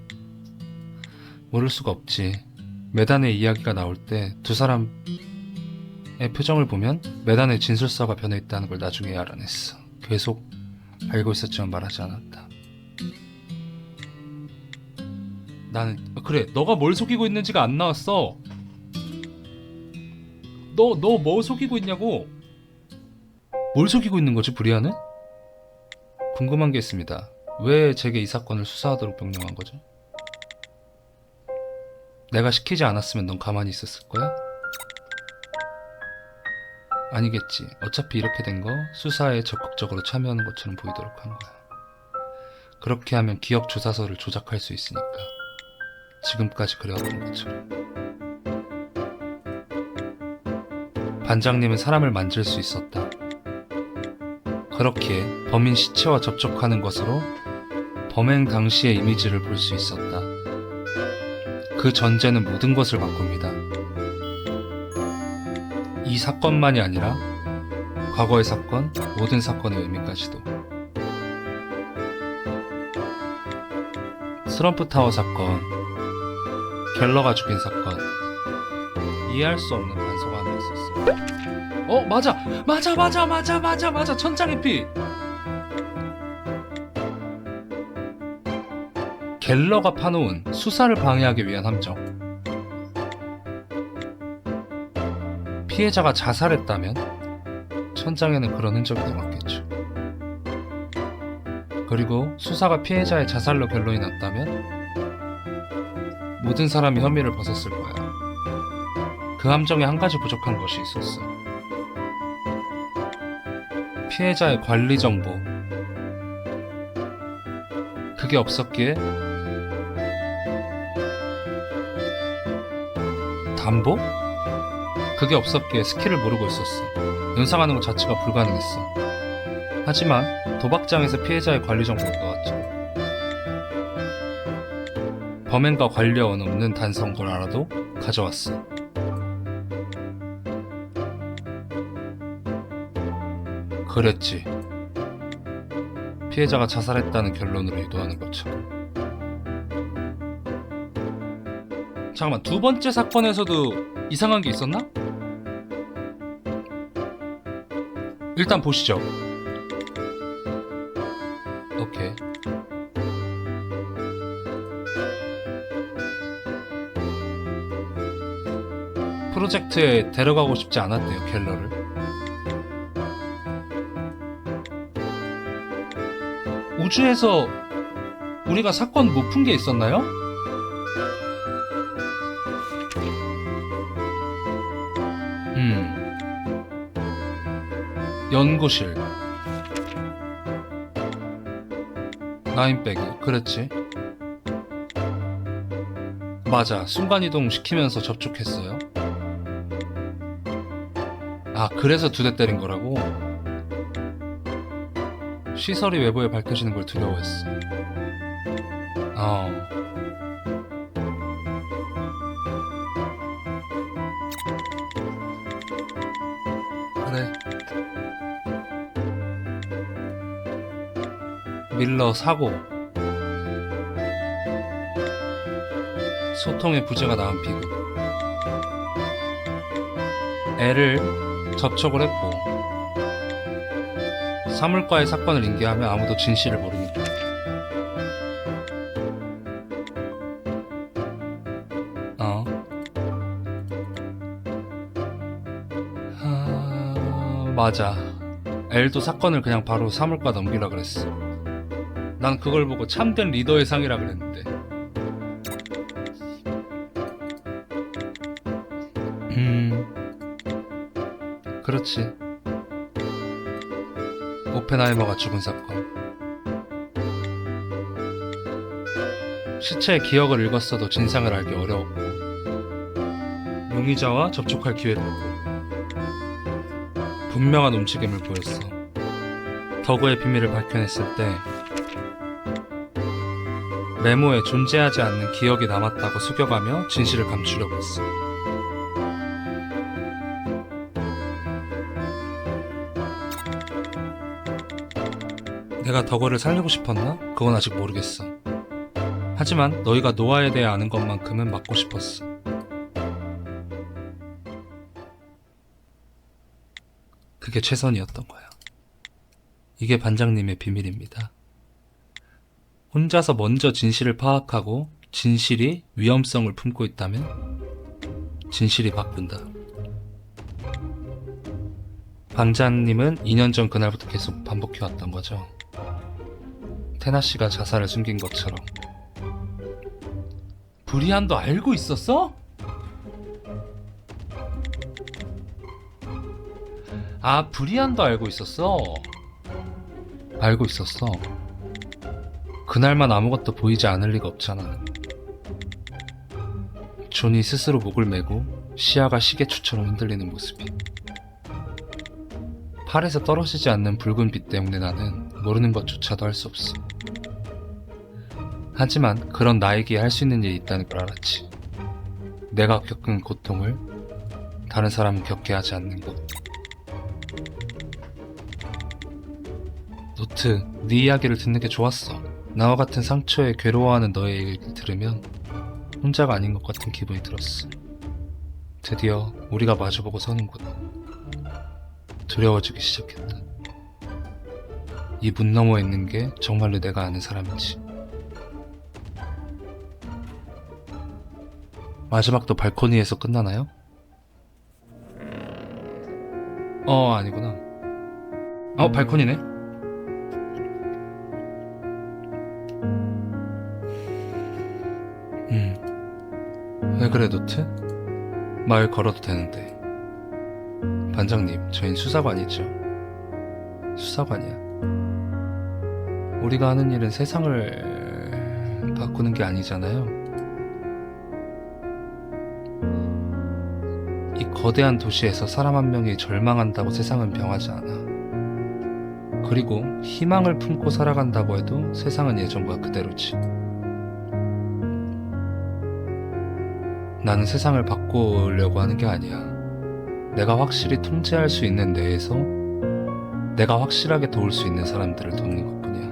Speaker 1: 모를 수가 없지. 메단의 이야기가 나올 때 두 사람의 표정을 보면 메단의 진술서가 변해있다는 걸 나중에 알아냈어. 계속 알고 있었지만 말하지 않았다. 나는 그래, 너가 뭘 속이고 있는지가 안 나왔어. 너 뭐 속이고 있냐고. 뭘 속이고 있는 거지, 브리아는? 궁금한 게 있습니다. 왜 제게 이 사건을 수사하도록 명령한 거죠? 내가 시키지 않았으면 넌 가만히 있었을 거야? 아니겠지. 어차피 이렇게 된 거 수사에 적극적으로 참여하는 것처럼 보이도록 한 거야. 그렇게 하면 기억 조사서를 조작할 수 있으니까. 지금까지 그래왔던 것처럼. 반장님은 사람을 만질 수 있었다. 그렇기에 범인 시체와 접촉하는 것으로 범행 당시의 이미지를 볼 수 있었다. 그 전제는 모든 것을 바꿉니다. 이 사건만이 아니라 과거의 사건, 모든 사건의 의미까지도. 스럼프 타워 사건, 갤러가 죽인 사건, 이해할 수 없는 단서가 하나 있었어. 맞아. 천장의 피. 갤러가 파놓은 수사를 방해하기 위한 함정. 피해자가 자살했다면 천장에는 그런 흔적이 남았겠죠. 그리고 수사가 피해자의 자살로 결론이 났다면 모든 사람이 혐의를 벗었을 거야. 그 함정에 한 가지 부족한 것이 있었어. 피해자의 관리 정보. 그게 없었기에 담보? 그게 없었기에 스킬을 모르고 있었어. 연상하는 것 자체가 불가능했어. 하지만 도박장에서 피해자의 관리 정보를 넣었죠. 범행과 관련 없는 단서인 걸 알아도 가져왔어. 그랬지. 피해자가 자살했다는 결론으로 유도하는 것처럼. 잠깐만, 두 번째 사건에서도 이상한 게 있었나? 일단 보시죠. 오케이. 프로젝트에 데려가고 싶지 않았대요, 갤러를. 우주에서 우리가 사건 못 푼 게 있었나요? 연구실. 나인백이 그랬지. 맞아, 순간이동 시키면서 접촉했어요. 아, 그래서 2대 때린 거라고? 시설이 외부에 밝혀지는 걸 두려워했어. 어. 그래. 밀러 사고. 소통의 부재가 낳은 비극. 애를 접촉을 했고 사물과의 사건을 인계하며 아무도 진실을 모르니까. 맞아. 엘도 사건을 그냥 바로 사물과 넘기라 그랬어. 난 그걸 보고 참된 리더의 상이라 그랬는데. 그렇지. 오펜하이머가 죽은 사건. 시체의 기억을 읽었어도 진상을 알기 어려웠고 용의자와 접촉할 기회도 없고 분명한 움직임을 보였어. 더그의 비밀을 밝혀냈을 때 메모에 존재하지 않는 기억이 남았다고 숙여가며 진실을 감추려고 했어. 내가 더그를 살리고 싶었나? 그건 아직 모르겠어. 하지만 너희가 노아에 대해 아는 것만큼은 막고 싶었어. 그게 최선이었던 거야. 이게 반장님의 비밀입니다. 혼자서 먼저 진실을 파악하고 진실이 위험성을 품고 있다면 진실이 바꾼다. 반장님은 2년 전 그날부터 계속 반복해왔던 거죠. 테나 씨가 자살을 숨긴 것처럼. 브리안도 알고 있었어? 아, 브리안도 알고 있었어? 알고 있었어. 그날만 아무것도 보이지 않을 리가 없잖아. 존이 스스로 목을 메고 시야가 시계추처럼 흔들리는 모습이. 팔에서 떨어지지 않는 붉은 빛 때문에 나는 모르는 것조차도 할 수 없어. 하지만 그런 나에게 할 수 있는 일이 있다는 걸 알았지. 내가 겪은 고통을 다른 사람은 겪게 하지 않는 것. 노트, 네 이야기를 듣는 게 좋았어. 나와 같은 상처에 괴로워하는 너의 얘기를 들으면 혼자가 아닌 것 같은 기분이 들었어. 드디어 우리가 마주보고 서는구나. 두려워지기 시작했다. 이 문 너머에 있는 게 정말로 내가 아는 사람인지. 마지막도 발코니에서 끝나나요? 아니구나. 발코니네. 왜 그래, 노트? 말 걸어도 되는데. 반장님, 저흰 수사관이죠. 수사관이야. 우리가 하는 일은 세상을 바꾸는 게 아니잖아요. 이 거대한 도시에서 사람 한 명이 절망한다고 세상은 병하지 않아. 그리고 희망을 품고 살아간다고 해도 세상은 예전과 그대로지. 나는 세상을 바꾸려고 하는 게 아니야. 내가 확실히 통제할 수 있는 내에서 내가 확실하게 도울 수 있는 사람들을 돕는 것뿐이야.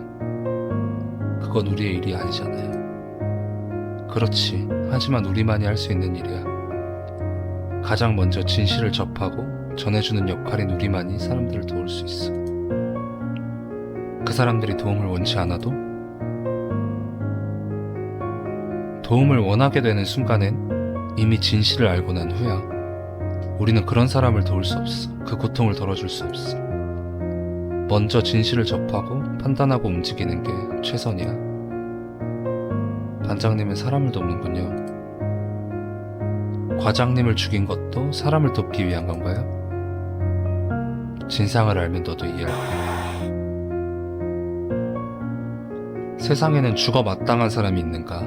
Speaker 1: 그건 우리의 일이 아니잖아요. 그렇지. 하지만 우리만이 할 수 있는 일이야. 가장 먼저 진실을 접하고 전해주는 역할인 우리만이 사람들을 도울 수 있어. 그 사람들이 도움을 원치 않아도 도움을 원하게 되는 순간엔 이미 진실을 알고 난 후야. 우리는 그런 사람을 도울 수 없어. 그 고통을 덜어줄 수 없어. 먼저 진실을 접하고 판단하고 움직이는 게 최선이야. 반장님은 사람을 돕는군요. 과장님을 죽인 것도 사람을 돕기 위한 건가요? 진상을 알면 너도 이해할 거야. 세상에는 죽어 마땅한 사람이 있는가?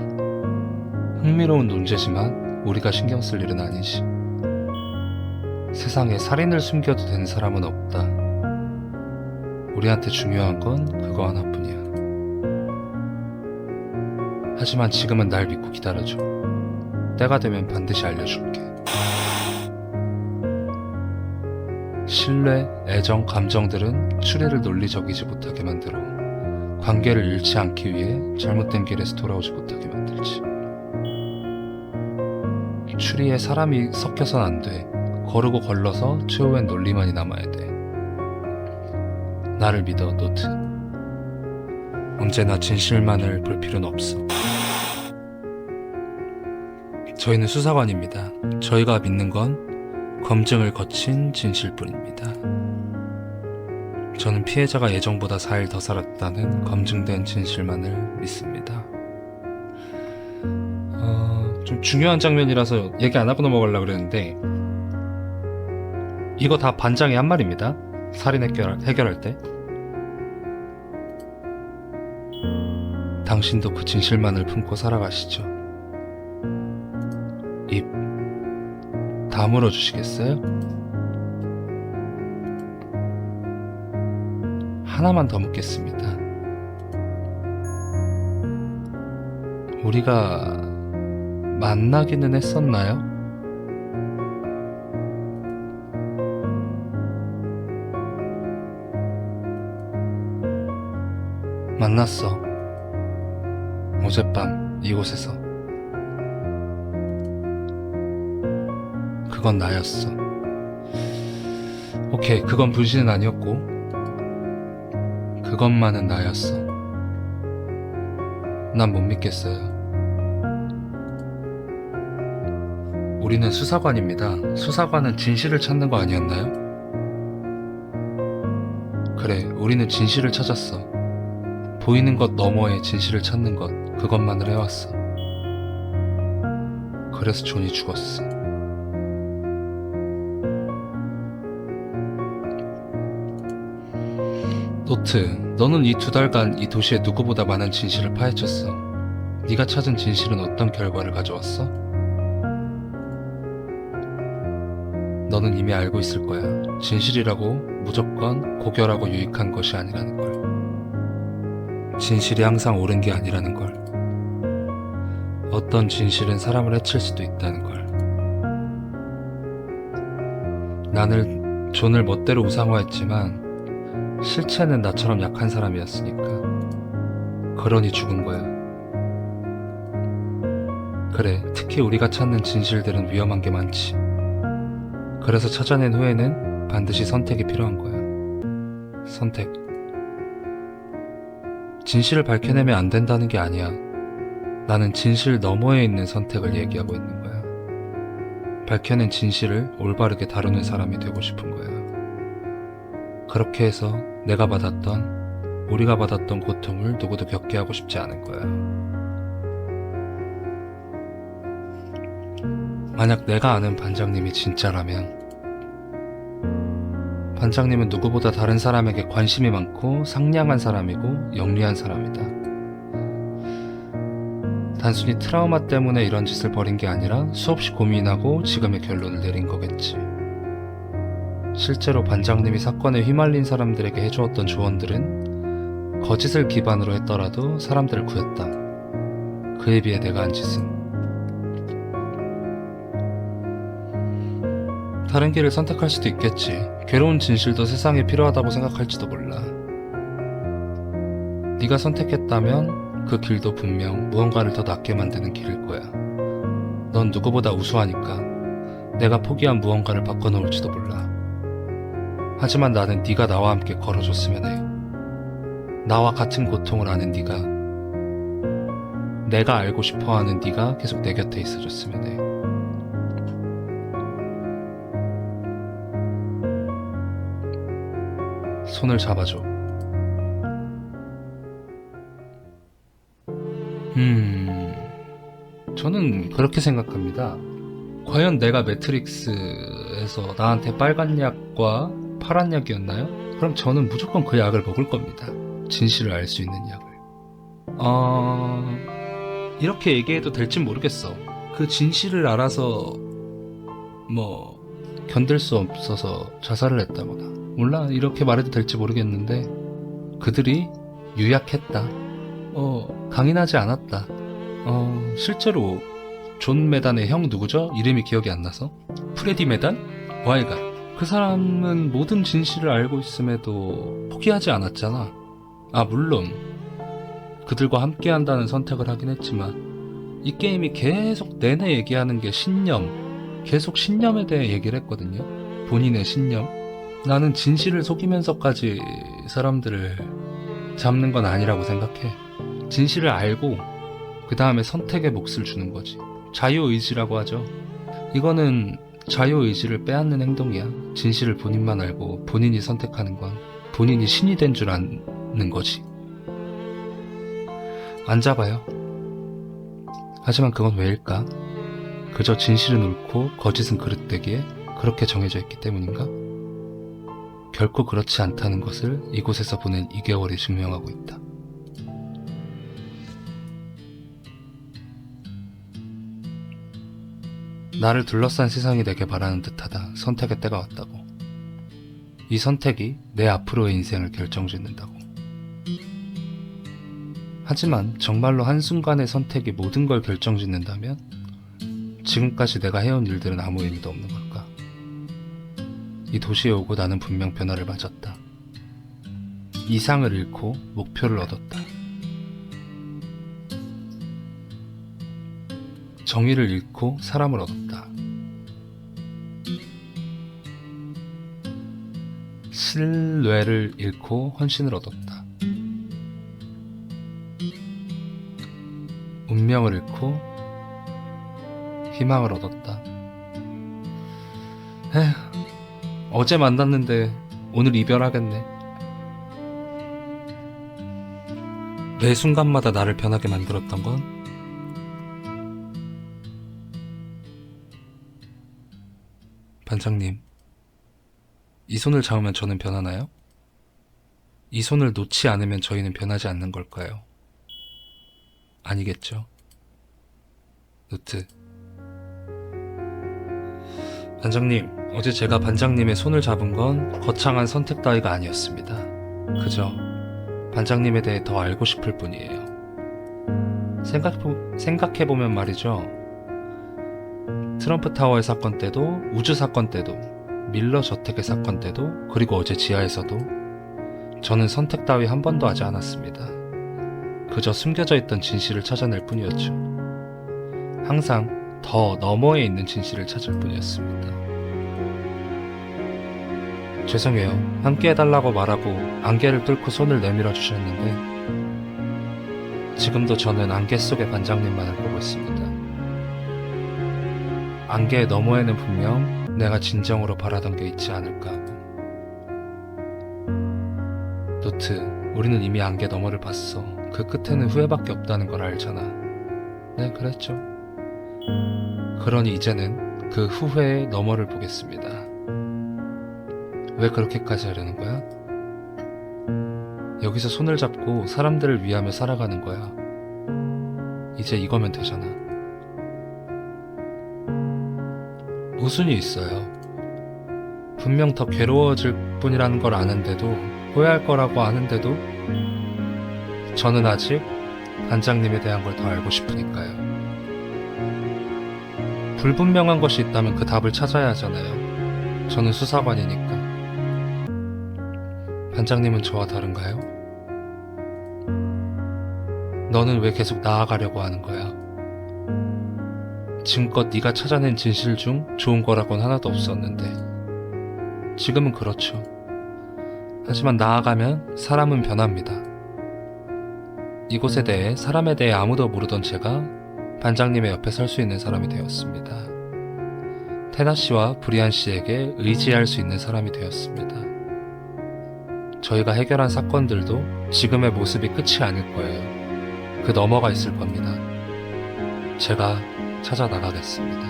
Speaker 1: 흥미로운 논제지만 우리가 신경 쓸 일은 아니지. 세상에 살인을 숨겨도 되는 사람은 없다. 우리한테 중요한 건 그거 하나뿐이야. 하지만 지금은 날 믿고 기다려줘. 때가 되면 반드시 알려줄게. 신뢰, 애정, 감정들은 추리를 논리적이지 못하게 만들어 관계를 잃지 않기 위해 잘못된 길에서 돌아오지 못하게 만들지. 추리에 사람이 섞여선 안 돼. 거르고 걸러서 최후엔 논리만이 남아야 돼. 나를 믿어, 노트. 언제나 진실만을 볼 필요는 없어. 저희는 수사관입니다. 저희가 믿는 건 검증을 거친 진실뿐입니다. 저는 피해자가 예정보다 4일 더 살았다는 검증된 진실만을 믿습니다. 좀 중요한 장면이라서 얘기 안 하고 넘어가려고 그랬는데, 이거 다 반장의 한 말입니다. 살인 해결할 때. 당신도 그 진실만을 품고 살아가시죠. 입 다물어 주시겠어요? 하나만 더 묻겠습니다. 우리가 만나기는 했었나요? 만났어. 어젯밤 이곳에서. 그건 나였어. 오케이, 그건 불신은 아니었고 그것만은 나였어. 난 못 믿겠어요. 우리는 수사관입니다. 수사관은 진실을 찾는 거 아니었나요? 그래, 우리는 진실을 찾았어. 보이는 것 너머의 진실을 찾는 것, 그것만을 해왔어. 그래서 존이 죽었어. 노트, 너는 이 2달간 이 도시의 누구보다 많은 진실을 파헤쳤어. 네가 찾은 진실은 어떤 결과를 가져왔어? 너는 이미 알고 있을 거야. 진실이라고 무조건 고결하고 유익한 것이 아니라는 걸. 진실이 항상 옳은 게 아니라는 걸. 어떤 진실은 사람을 해칠 수도 있다는 걸. 나는 존을 멋대로 우상화했지만 실체는 나처럼 약한 사람이었으니까. 그러니 죽은 거야. 그래, 특히 우리가 찾는 진실들은 위험한 게 많지. 그래서 찾아낸 후에는 반드시 선택이 필요한 거야. 선택. 진실을 밝혀내면 안 된다는 게 아니야. 나는 진실 너머에 있는 선택을 얘기하고 있는 거야. 밝혀낸 진실을 올바르게 다루는 사람이 되고 싶은 거야. 그렇게 해서 내가 받았던, 우리가 받았던 고통을 누구도 겪게 하고 싶지 않은 거야. 만약 내가 아는 반장님이 진짜라면, 반장님은 누구보다 다른 사람에게 관심이 많고 상냥한 사람이고 영리한 사람이다. 단순히 트라우마 때문에 이런 짓을 벌인 게 아니라 수없이 고민하고 지금의 결론을 내린 거겠지. 실제로 반장님이 사건에 휘말린 사람들에게 해주었던 조언들은 거짓을 기반으로 했더라도 사람들을 구했다. 그에 비해 내가 한 짓은 다른 길을 선택할 수도 있겠지. 괴로운 진실도 세상에 필요하다고 생각할지도 몰라. 네가 선택했다면 그 길도 분명 무언가를 더 낫게 만드는 길일 거야. 넌 누구보다 우수하니까 내가 포기한 무언가를 바꿔놓을지도 몰라. 하지만 나는 네가 나와 함께 걸어줬으면 해. 나와 같은 고통을 아는 네가, 내가 알고 싶어하는 네가 계속 내 곁에 있어줬으면 해. 손을 잡아줘. 저는 그렇게 생각합니다. 과연 내가 매트릭스에서 나한테 빨간 약과 파란 약이었나요? 그럼 저는 무조건 그 약을 먹을 겁니다. 진실을 알 수 있는 약을. 이렇게 얘기해도 될진 모르겠어. 그 진실을 알아서 견딜 수 없어서 자살을 했다거나, 몰라, 이렇게 말해도 될지 모르겠는데 그들이 유약했다, 강인하지 않았다. 실제로 존 메단의 형 누구죠? 이름이 기억이 안 나서. 프레디 메단? 와이가. 그 사람은 모든 진실을 알고 있음에도 포기하지 않았잖아. 물론 그들과 함께 한다는 선택을 하긴 했지만 이 게임이 계속 내내 얘기하는 게 신념, 계속 신념에 대해 얘기를 했거든요. 본인의 신념. 나는 진실을 속이면서까지 사람들을 잡는 건 아니라고 생각해. 진실을 알고 그 다음에 선택의 몫을 주는 거지. 자유의지라고 하죠. 이거는 자유의지를 빼앗는 행동이야. 진실을 본인만 알고 본인이 선택하는 건 본인이 신이 된 줄 아는 거지. 안 잡아요. 하지만 그건 왜일까? 그저 진실은 옳고 거짓은 그릇되기에 그렇게 정해져 있기 때문인가? 결코 그렇지 않다는 것을 이곳에서 보낸 2개월이 증명하고 있다. 나를 둘러싼 세상이 내게 바라는 듯하다. 선택의 때가 왔다고. 이 선택이 내 앞으로의 인생을 결정짓는다고. 하지만 정말로 한순간의 선택이 모든 걸 결정짓는다면 지금까지 내가 해온 일들은 아무 의미도 없는 걸까? 이 도시에 오고 나는 분명 변화를 맞았다. 이상을 잃고 목표를 얻었다. 정의를 잃고 사람을 얻었다. 신뢰를 잃고 헌신을 얻었다. 운명을 잃고 희망을 얻었다. 어제 만났는데 오늘 이별하겠네. 매 순간마다 나를 변하게 만들었던 건 반장님, 이 손을 잡으면 저는 변하나요? 이 손을 놓지 않으면 저희는 변하지 않는 걸까요? 아니겠죠? 노트. 반장님, 어제 제가 반장님의 손을 잡은 건 거창한 선택 따위가 아니었습니다. 그저 반장님에 대해 더 알고 싶을 뿐이에요. 생각해보면 말이죠. 트럼프 타워의 사건 때도, 우주 사건 때도, 밀러 저택의 사건 때도, 그리고 어제 지하에서도 저는 선택 따위 한 번도 하지 않았습니다. 그저 숨겨져 있던 진실을 찾아낼 뿐이었죠. 항상 더 너머에 있는 진실을 찾을 뿐이었습니다. 죄송해요. 함께 해달라고 말하고 안개를 뚫고 손을 내밀어 주셨는데 지금도 저는 안개 속의 반장님만을 보고 있습니다. 안개의 너머에는 분명 내가 진정으로 바라던 게 있지 않을까 하고. 노트, 우리는 이미 안개 너머를 봤어. 그 끝에는 후회밖에 없다는 걸 알잖아. 네, 그랬죠. 그러니 이제는 그 후회의 너머를 보겠습니다. 왜 그렇게까지 하려는 거야? 여기서 손을 잡고 사람들을 위하며 살아가는 거야. 이제 이거면 되잖아. 모순이 있어요. 분명 더 괴로워질 뿐이라는 걸 아는데도, 후회할 거라고 아는데도 저는 아직 반장님에 대한 걸 더 알고 싶으니까요. 불분명한 것이 있다면 그 답을 찾아야 하잖아요. 저는 수사관이니까. 반장님은 저와 다른가요? 너는 왜 계속 나아가려고 하는 거야? 지금껏 네가 찾아낸 진실 중 좋은 거라곤 하나도 없었는데 지금은 그렇죠. 하지만 나아가면 사람은 변합니다. 이곳에 대해, 사람에 대해 아무도 모르던 제가 반장님의 옆에 설 수 있는 사람이 되었습니다. 테나 씨와 브리안 씨에게 의지할 수 있는 사람이 되었습니다. 저희가 해결한 사건들도 지금의 모습이 끝이 아닐 거예요. 그 너머가 있을 겁니다. 제가 찾아 나가겠습니다.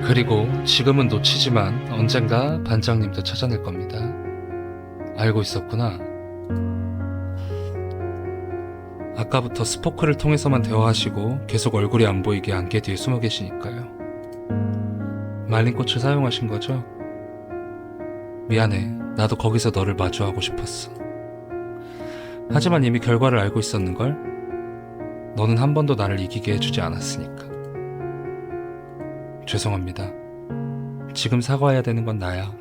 Speaker 1: 그리고 지금은 놓치지만 언젠가 반장님도 찾아낼 겁니다. 알고 있었구나. 아까부터 스포크를 통해서만 대화하시고 계속 얼굴이 안 보이게 안개 뒤에 숨어 계시니까요. 말린 꽃을 사용하신 거죠? 미안해. 나도 거기서 너를 마주하고 싶었어. 하지만 이미 결과를 알고 있었는걸? 너는 한 번도 나를 이기게 해주지 않았으니까. 죄송합니다. 지금 사과해야 되는 건 나야.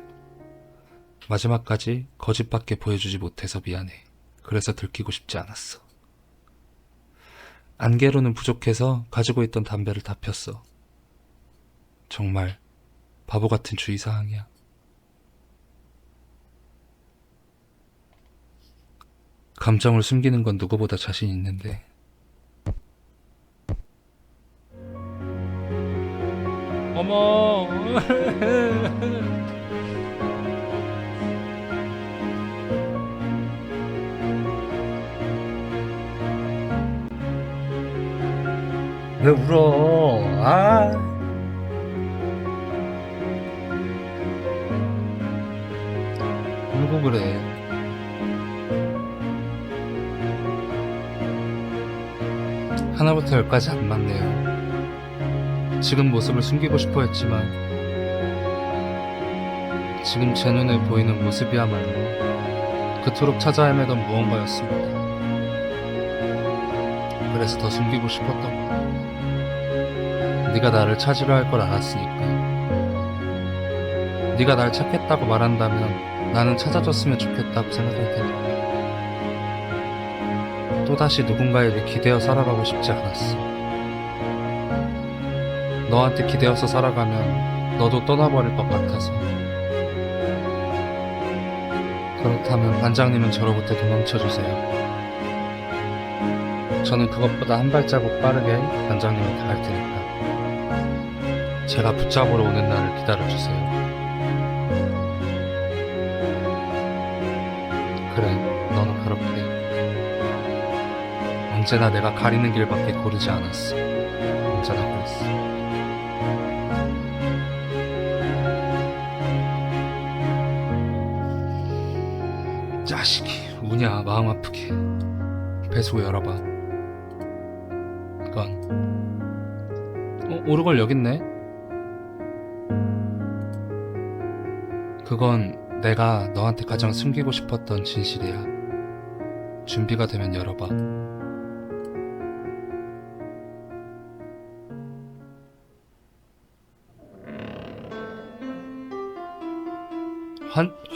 Speaker 1: 마지막까지 거짓밖에 보여주지 못해서 미안해. 그래서 들키고 싶지 않았어. 안개로는 부족해서 가지고 있던 담배를 다 폈어. 정말 바보 같은 주의사항이야. 감정을 숨기는 건 누구보다 자신 있는데. 어머. 왜 울어? 울고 그래. 하나부터 열까지 안 맞네요. 지금 모습을 숨기고 싶어 했지만 지금 제 눈에 보이는 모습이야말로 그토록 찾아 헤매던 무언가였습니다. 그래서 더 숨기고 싶었던 거야. 네가 나를 찾으려 할 걸 알았으니까. 네가 날 찾겠다고 말한다면 나는 찾아줬으면 좋겠다고 생각할 테니까. 또다시 누군가에게 기대어 살아가고 싶지 않았어. 너한테 기대어서 살아가면 너도 떠나버릴 것 같아서. 그렇다면 반장님은 저로부터 도망쳐주세요. 저는 그것보다 한 발자국 빠르게 반장님한테 갈 테니까. 제가 붙잡으러 오는 날을 기다려주세요. 그래, 너는 그렇게. 언제나 내가 가리는 길밖에 고르지 않았어. 언제나 그랬어. 자식이 우냐. 마음 아프게. 배수구 열어봐. 이건 오르골 여깄네. 그건 내가 너한테 가장 숨기고 싶었던 진실이야. 준비가 되면 열어봐.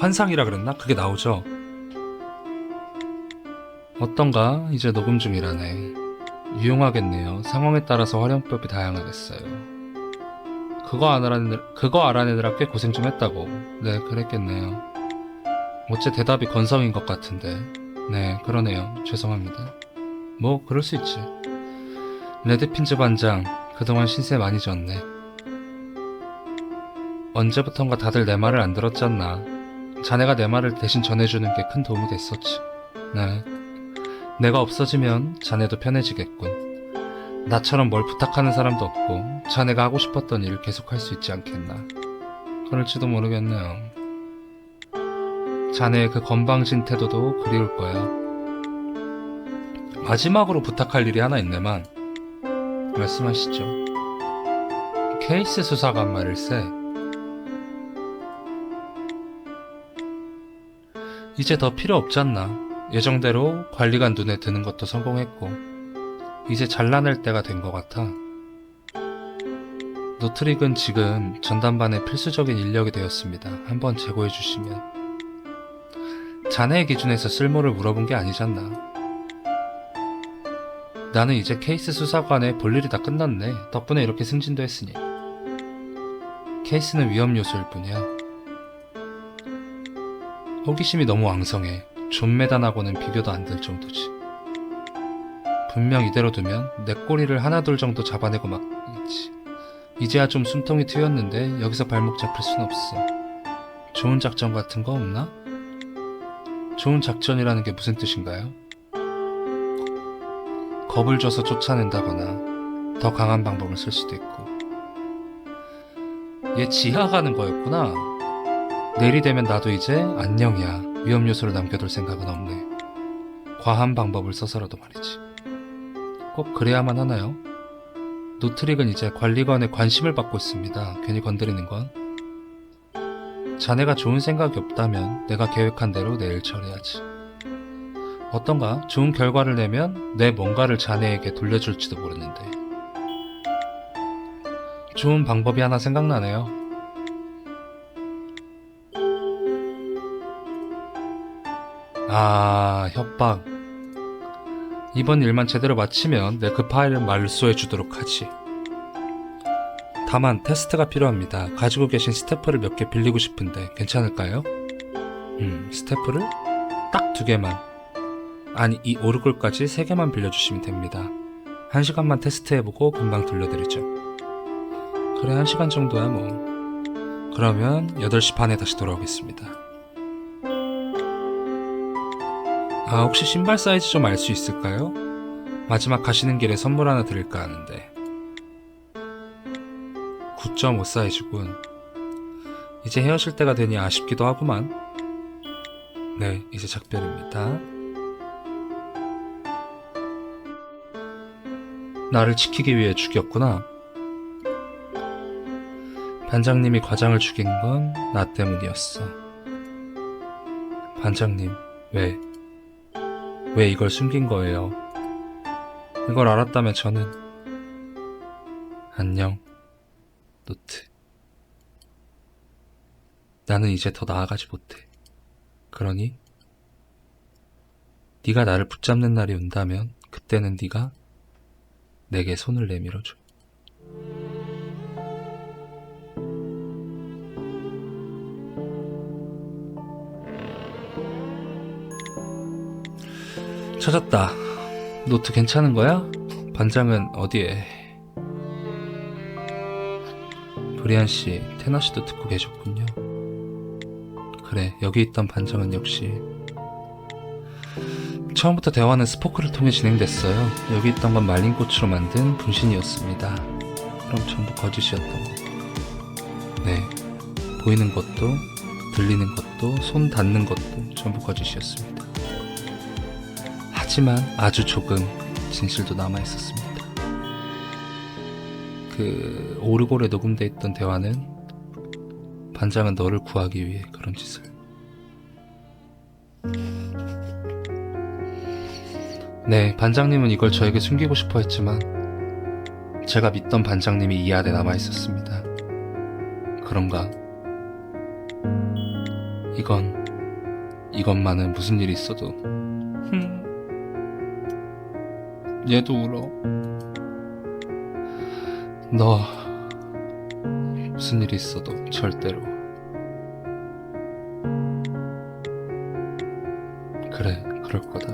Speaker 1: 환상이라 그랬나? 그게 나오죠? 어떤가? 이제 녹음 중이라네. 유용하겠네요. 상황에 따라서 활용법이 다양하겠어요. 그거 알아내느라 꽤 고생 좀 했다고. 네, 그랬겠네요. 어째 대답이 건성인 것 같은데. 네, 그러네요. 죄송합니다. 뭐 그럴 수 있지. 레드핀즈 반장, 그동안 신세 많이 졌네. 언제부턴가 다들 내 말을 안 들었잖나. 자네가 내 말을 대신 전해주는 게 큰 도움이 됐었지. 네. 내가 없어지면 자네도 편해지겠군. 나처럼 뭘 부탁하는 사람도 없고 자네가 하고 싶었던 일을 계속할 수 있지 않겠나. 그럴지도 모르겠네요. 자네의 그 건방진 태도도 그리울 거야. 마지막으로 부탁할 일이 하나 있네만. 말씀하시죠. 케이스 수사관 말일세. 이제 더 필요 없잖나. 예정대로 관리관 눈에 드는 것도 성공했고 이제 잘라낼 때가 된 것 같아. 노트릭은 지금 전담반의 필수적인 인력이 되었습니다. 한번 제고해 주시면. 자네의 기준에서 쓸모를 물어본 게 아니잖나. 나는 이제 케이스 수사관에 볼 일이 다 끝났네. 덕분에 이렇게 승진도 했으니. 케이스는 위험 요소일 뿐이야. 호기심이 너무 왕성해. 존 메단하고는 비교도 안 될 정도지. 분명 이대로 두면 내 꼬리를 하나둘 정도 잡아내고 막겠지. 이제야 좀 숨통이 트였는데 여기서 발목 잡힐 순 없어. 좋은 작전 같은 거 없나? 좋은 작전이라는 게 무슨 뜻인가요? 겁을 줘서 쫓아낸다거나 더 강한 방법을 쓸 수도 있고. 얘 지하 가는 거였구나. 내일이 되면 나도 이제 안녕이야. 위험 요소를 남겨둘 생각은 없네. 과한 방법을 써서라도 말이지. 꼭 그래야만 하나요? 노트릭은 이제 관리관의 관심을 받고 있습니다. 괜히 건드리는 건. 자네가 좋은 생각이 없다면 내가 계획한 대로 내일 처리하지. 어떤가? 좋은 결과를 내면 내 뭔가를 자네에게 돌려줄지도 모르는데. 좋은 방법이 하나 생각나네요. 아, 협박. 이번 일만 제대로 마치면 내 그 파일을 말소해 주도록 하지. 다만 테스트가 필요합니다. 가지고 계신 스태프를 몇 개 빌리고 싶은데 괜찮을까요? 스태프를 딱 2개만. 아니, 이 오르골까지 3개만 빌려주시면 됩니다. 1시간만 테스트해보고 금방 돌려드리죠. 그래, 1시간 정도야 뭐. 그러면 8시 반에 다시 돌아오겠습니다. 아, 혹시 신발 사이즈 좀 알 수 있을까요? 마지막 가시는 길에 선물 하나 드릴까 하는데. 9.5 사이즈군. 이제 헤어질 때가 되니 아쉽기도 하구만. 네, 이제 작별입니다. 나를 지키기 위해 죽였구나. 반장님이 과장을 죽인 건 나 때문이었어. 반장님, 왜 이걸 숨긴 거예요? 이걸 알았다면 저는... 안녕, 노트. 나는 이제 더 나아가지 못해. 그러니 네가 나를 붙잡는 날이 온다면 그때는 네가 내게 손을 내밀어줘. 찾았다. 노트 괜찮은 거야? 반장은 어디에? 브리안 씨, 테나 씨도 듣고 계셨군요. 그래, 여기 있던 반장은 역시 처음부터 대화는 스포크를 통해 진행됐어요. 여기 있던 건 말린 꽃으로 만든 분신이었습니다. 그럼 전부 거짓이었던 거. 네, 보이는 것도 들리는 것도 손 닿는 것도 전부 거짓이었습니다. 하지만 아주 조금 진실도 남아있었습니다. 그 오르골에 녹음돼 있던 대화는 반장은 너를 구하기 위해 그런 짓을. 네, 반장님은 이걸 저에게 숨기고 싶어 했지만 제가 믿던 반장님이 이 안에 남아있었습니다. 그런가? 이것만은 무슨 일이 있어도 얘도 울어. 너 무슨 일이 있어도 절대로. 그래, 그럴 거다.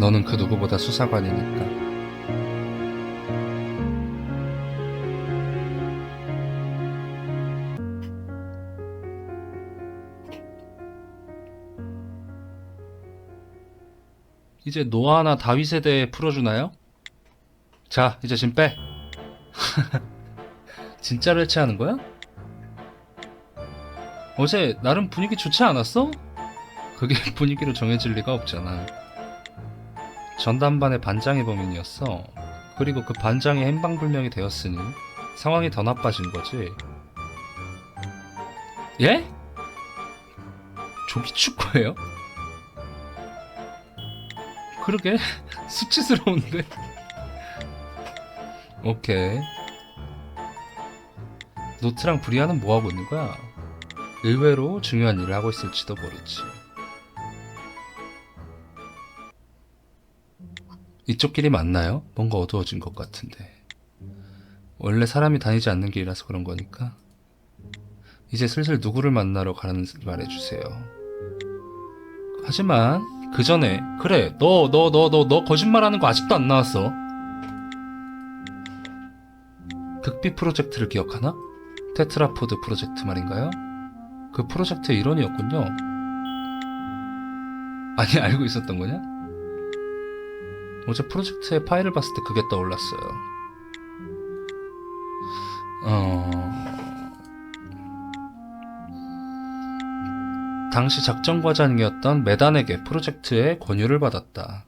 Speaker 1: 너는 그 누구보다 수사관이니까. 이제 노아나 다윗에 대해 풀어주나요? 자, 이제 짐 빼. 진짜로 해체하는 거야? 어제 나름 분위기 좋지 않았어? 그게 분위기로 정해질 리가 없잖아. 전담반의 반장이 범인이었어. 그리고 그 반장이 행방불명이 되었으니 상황이 더 나빠진 거지. 예? 조기 축구예요? 그러게 수치스러운데. 오케이. 노트랑 브리아는 뭐하고 있는 거야? 의외로 중요한 일을 하고 있을지도 모르지. 이쪽 길이 맞나요? 뭔가 어두워진 것 같은데. 원래 사람이 다니지 않는 길이라서 그런 거니까. 이제 슬슬 누구를 만나러 가는지 말해주세요. 하지만 그 전에, 그래, 너 거짓말하는 거 아직도 안 나왔어. 극비 프로젝트를 기억하나? 테트라포드 프로젝트 말인가요? 그 프로젝트의 일원이었군요. 아니, 알고 있었던 거냐? 어제 프로젝트의 파일을 봤을 때 그게 떠올랐어요. 당시 작전과장이었던 메단에게 프로젝트의 권유를 받았다.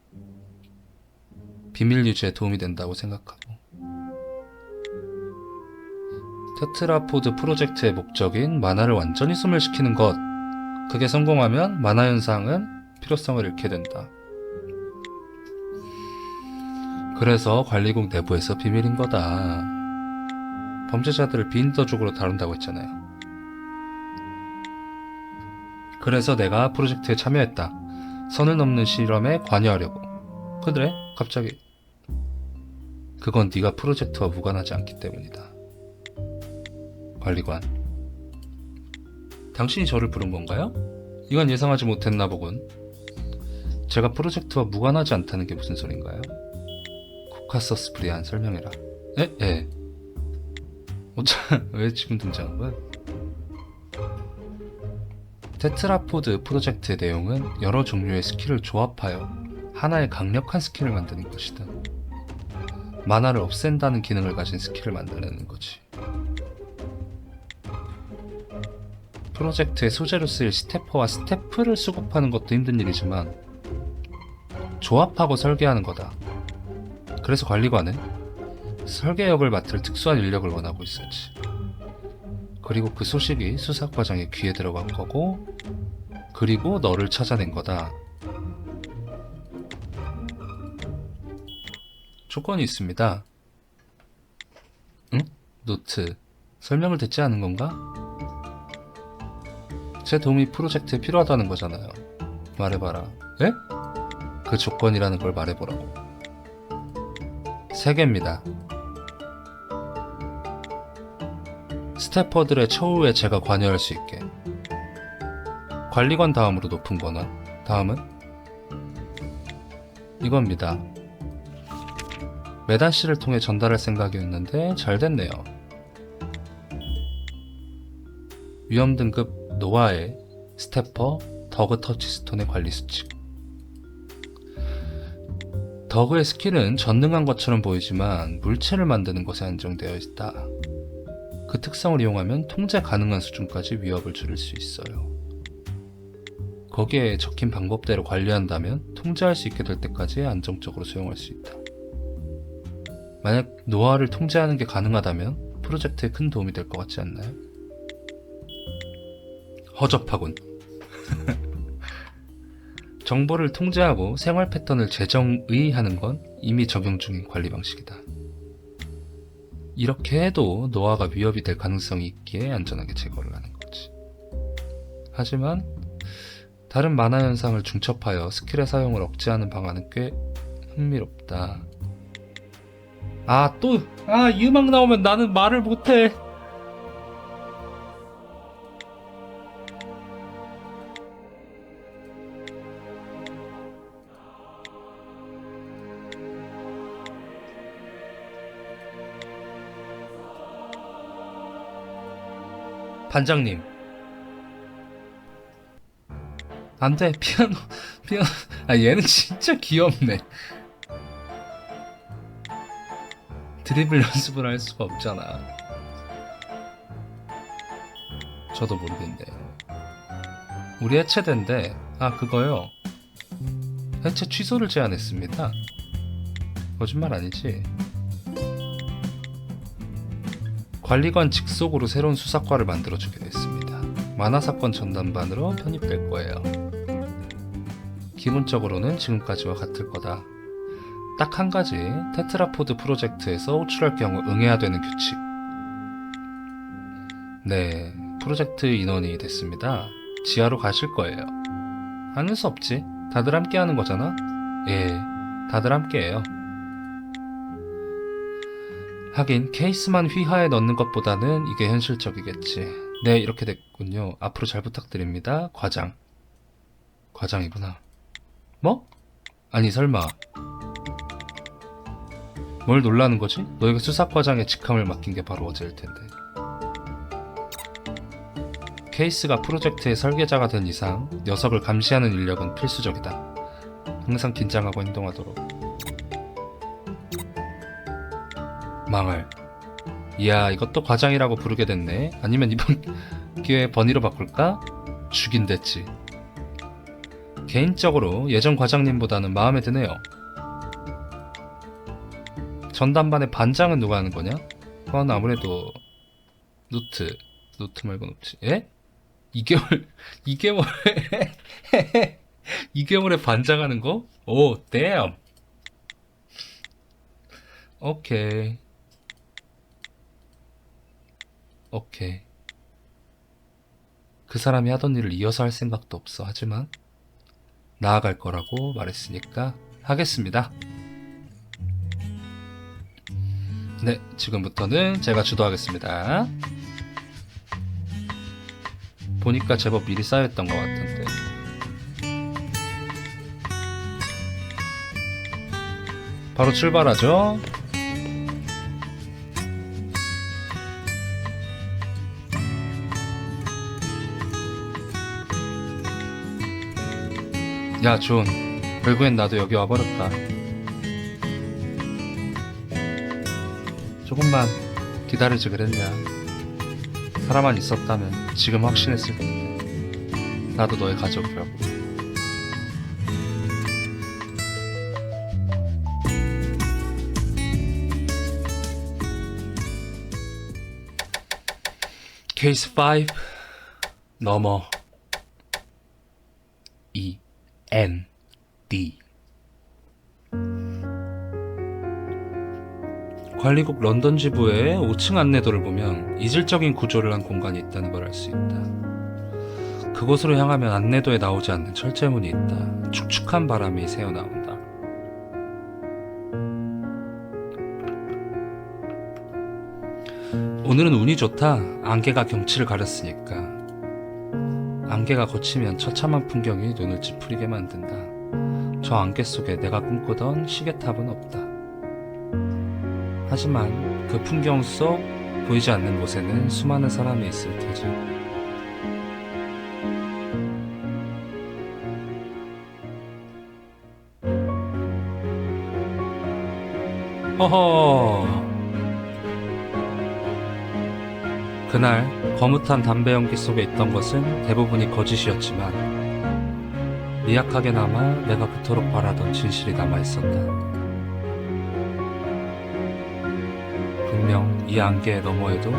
Speaker 1: 비밀 유지에 도움이 된다고 생각하고. 테트라포드 프로젝트의 목적인 만화를 완전히 소멸시키는 것. 그게 성공하면 만화 현상은 필요성을 잃게 된다. 그래서 관리국 내부에서 비밀인 거다. 범죄자들을 비인도적으로 다룬다고 했잖아요. 그래서 내가 프로젝트에 참여했다. 선을 넘는 실험에 관여하려고. 그래? 갑자기. 그건 네가 프로젝트와 무관하지 않기 때문이다. 관리관. 당신이 저를 부른 건가요? 이건 예상하지 못했나 보군. 제가 프로젝트와 무관하지 않다는 게 무슨 소린가요? 코카서스 브리안 설명해라. 에? 왜 지금 등장한 거야? 테트라포드 프로젝트의 내용은 여러 종류의 스킬을 조합하여 하나의 강력한 스킬을 만드는 것이다. 만화를 없앤다는 기능을 가진 스킬을 만들어내는 거지. 프로젝트의 소재로 쓰일 스태퍼와 스태프를 수급하는 것도 힘든 일이지만 조합하고 설계하는 거다. 그래서 관리관은 설계 역을 맡을 특수한 인력을 원하고 있었지. 그리고 그 소식이 수사과장의 귀에 들어간 거고, 그리고 너를 찾아낸 거다. 조건이 있습니다. 응? 노트. 설명을 듣지 않은 건가? 제 도움이 프로젝트에 필요하다는 거잖아요. 말해봐라. 에? 그 조건이라는 걸 말해보라고. 3개입니다. 스태퍼들의 처우에 제가 관여할 수 있게. 관리관 다음으로 높은 권한. 다음은? 이겁니다. 메단 씨를 통해 전달할 생각이었는데 잘 됐네요. 위험 등급 노아의 스태퍼 더그 터치스톤의 관리 수칙. 더그의 스킬은 전능한 것처럼 보이지만 물체를 만드는 것에 한정되어 있다. 그 특성을 이용하면 통제 가능한 수준까지 위협을 줄일 수 있어요. 거기에 적힌 방법대로 관리한다면 통제할 수 있게 될 때까지 안정적으로 사용할 수 있다. 만약 노아를 통제하는 게 가능하다면 프로젝트에 큰 도움이 될 것 같지 않나요? 허접하군. 정보를 통제하고 생활 패턴을 재정의하는 건 이미 적용 중인 관리 방식이다. 이렇게 해도 노아가 위협이 될 가능성이 있기에 안전하게 제거를 하는 거지. 하지만 다른 만화 현상을 중첩하여 스킬의 사용을 억제하는 방안은 꽤 흥미롭다. 이 음악 나오면 나는 말을 못해. 반장님. 안돼. 피아노. 얘는 진짜 귀엽네. 드리블 연습을 할 수가 없잖아. 저도 모르겠네. 우리 해체된대. 그거요. 해체 취소를 제안했습니다. 거짓말 아니지? 관리관 직속으로 새로운 수사과를 만들어주게 됐습니다. 만화사건 전담반으로 편입될 거예요. 기본적으로는 지금까지와 같을 거다. 딱 한 가지, 테트라포드 프로젝트에서 호출할 경우 응해야 되는 규칙. 네, 프로젝트 인원이 됐습니다. 지하로 가실 거예요. 하는 수 없지. 다들 함께 하는 거잖아? 예, 다들 함께해요. 하긴 케이스만 휘하에 넣는 것보다는 이게 현실적이겠지. 네, 이렇게 됐군요. 앞으로 잘 부탁드립니다. 과장이구나. 뭐? 아니 설마 뭘 놀라는 거지? 너희가 수사과장의 직함을 맡긴 게 바로 어제일 텐데. 케이스가 프로젝트의 설계자가 된 이상 녀석을 감시하는 인력은 필수적이다. 항상 긴장하고 행동하도록. 망할. 이야, 이것도 과장이라고 부르게 됐네. 아니면 이번 기회에 번이로 바꿀까? 죽인댔지. 개인적으로 예전 과장님보다는 마음에 드네요. 전담반의 반장은 누가 하는 거냐? 그건 아무래도 노트 말고 노트. 예? 2개월 2개월에 반장하는 거? 오, damn. 오케이. 그 사람이 하던 일을 이어서 할 생각도 없어. 하지만 나아갈 거라고 말했으니까 하겠습니다. 네, 지금부터는 제가 주도하겠습니다. 보니까 제법 미리 쌓여있던 것 같은데. 바로 출발하죠. 야, 존. 결국엔 나도 여기 와버렸다. 조금만 기다리지 그랬냐. 사람만 있었다면 지금 확신했을 텐데. 나도 너의 가족이라고. 케이스 5 넘어 END. 관리국 런던 지부의 5층 안내도를 보면 이질적인 구조를 한 공간이 있다는 걸 알 수 있다. 그곳으로 향하면 안내도에 나오지 않는 철제문이 있다. 축축한 바람이 새어나온다. 오늘은 운이 좋다. 안개가 경치를 가렸으니까. 안개가 걷히면 처참한 풍경이 눈을 찌푸리게 만든다. 저 안개 속에 내가 꿈꾸던 시계탑은 없다. 하지만 그 풍경 속 보이지 않는 곳에는 수많은 사람이 있을 테지. 허허. 그날 거뭇한 담배 연기 속에 있던 것은 대부분이 거짓이었지만 미약하게나마 내가 그토록 바라던 진실이 남아있었다. 분명 이 안개 너머에도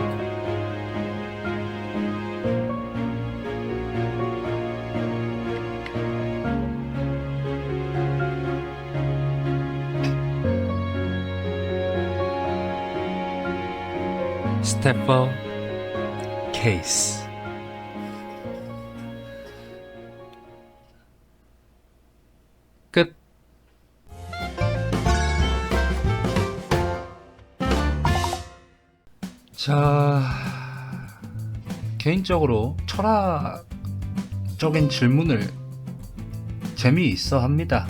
Speaker 1: 스테퍼 케이스. 끝. 자, 개인적으로 철학적인 질문을 재미있어 합니다.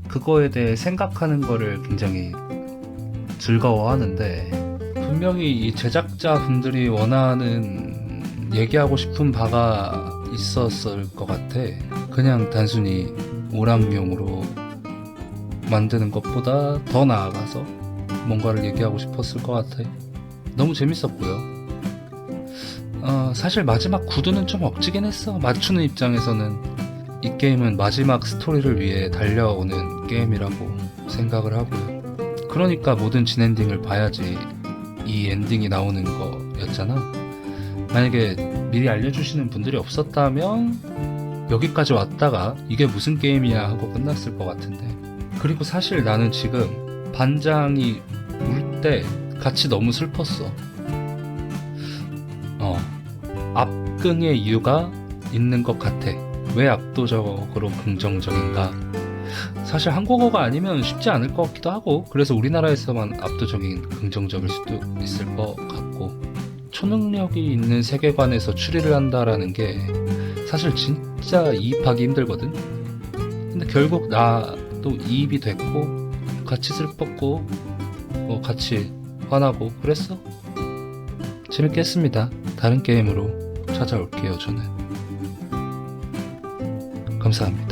Speaker 1: 그거에 대해 생각하는 거를 굉장히 즐거워하는데, 분명히 이 제작자분들이 원하는 얘기하고 싶은 바가 있었을 것 같아. 그냥 단순히 오락용으로 만드는 것보다 더 나아가서 뭔가를 얘기하고 싶었을 것 같아. 너무 재밌었고요. 사실 마지막 구도는 좀 억지긴 했어. 맞추는 입장에서는 이 게임은 마지막 스토리를 위해 달려오는 게임이라고 생각을 하고요. 그러니까 모든 진엔딩을 봐야지 이 엔딩이 나오는 거였잖아. 만약에 미리 알려주시는 분들이 없었다면 여기까지 왔다가 이게 무슨 게임이야 하고 끝났을 것 같은데. 그리고 사실 나는 지금 반장이 울 때 같이 너무 슬펐어. 압승의 이유가 있는 것 같아. 왜 압도적으로 긍정적인가? 사실 한국어가 아니면 쉽지 않을 것 같기도 하고, 그래서 우리나라에서만 압도적인 긍정적일 수도 있을 것 같고, 초능력이 있는 세계관에서 추리를 한다라는 게 사실 진짜 이입하기 힘들거든. 근데 결국 나도 이입이 됐고 같이 슬펐고 같이 화나고 그랬어. 재밌게 했습니다. 다른 게임으로 찾아올게요. 저는 감사합니다.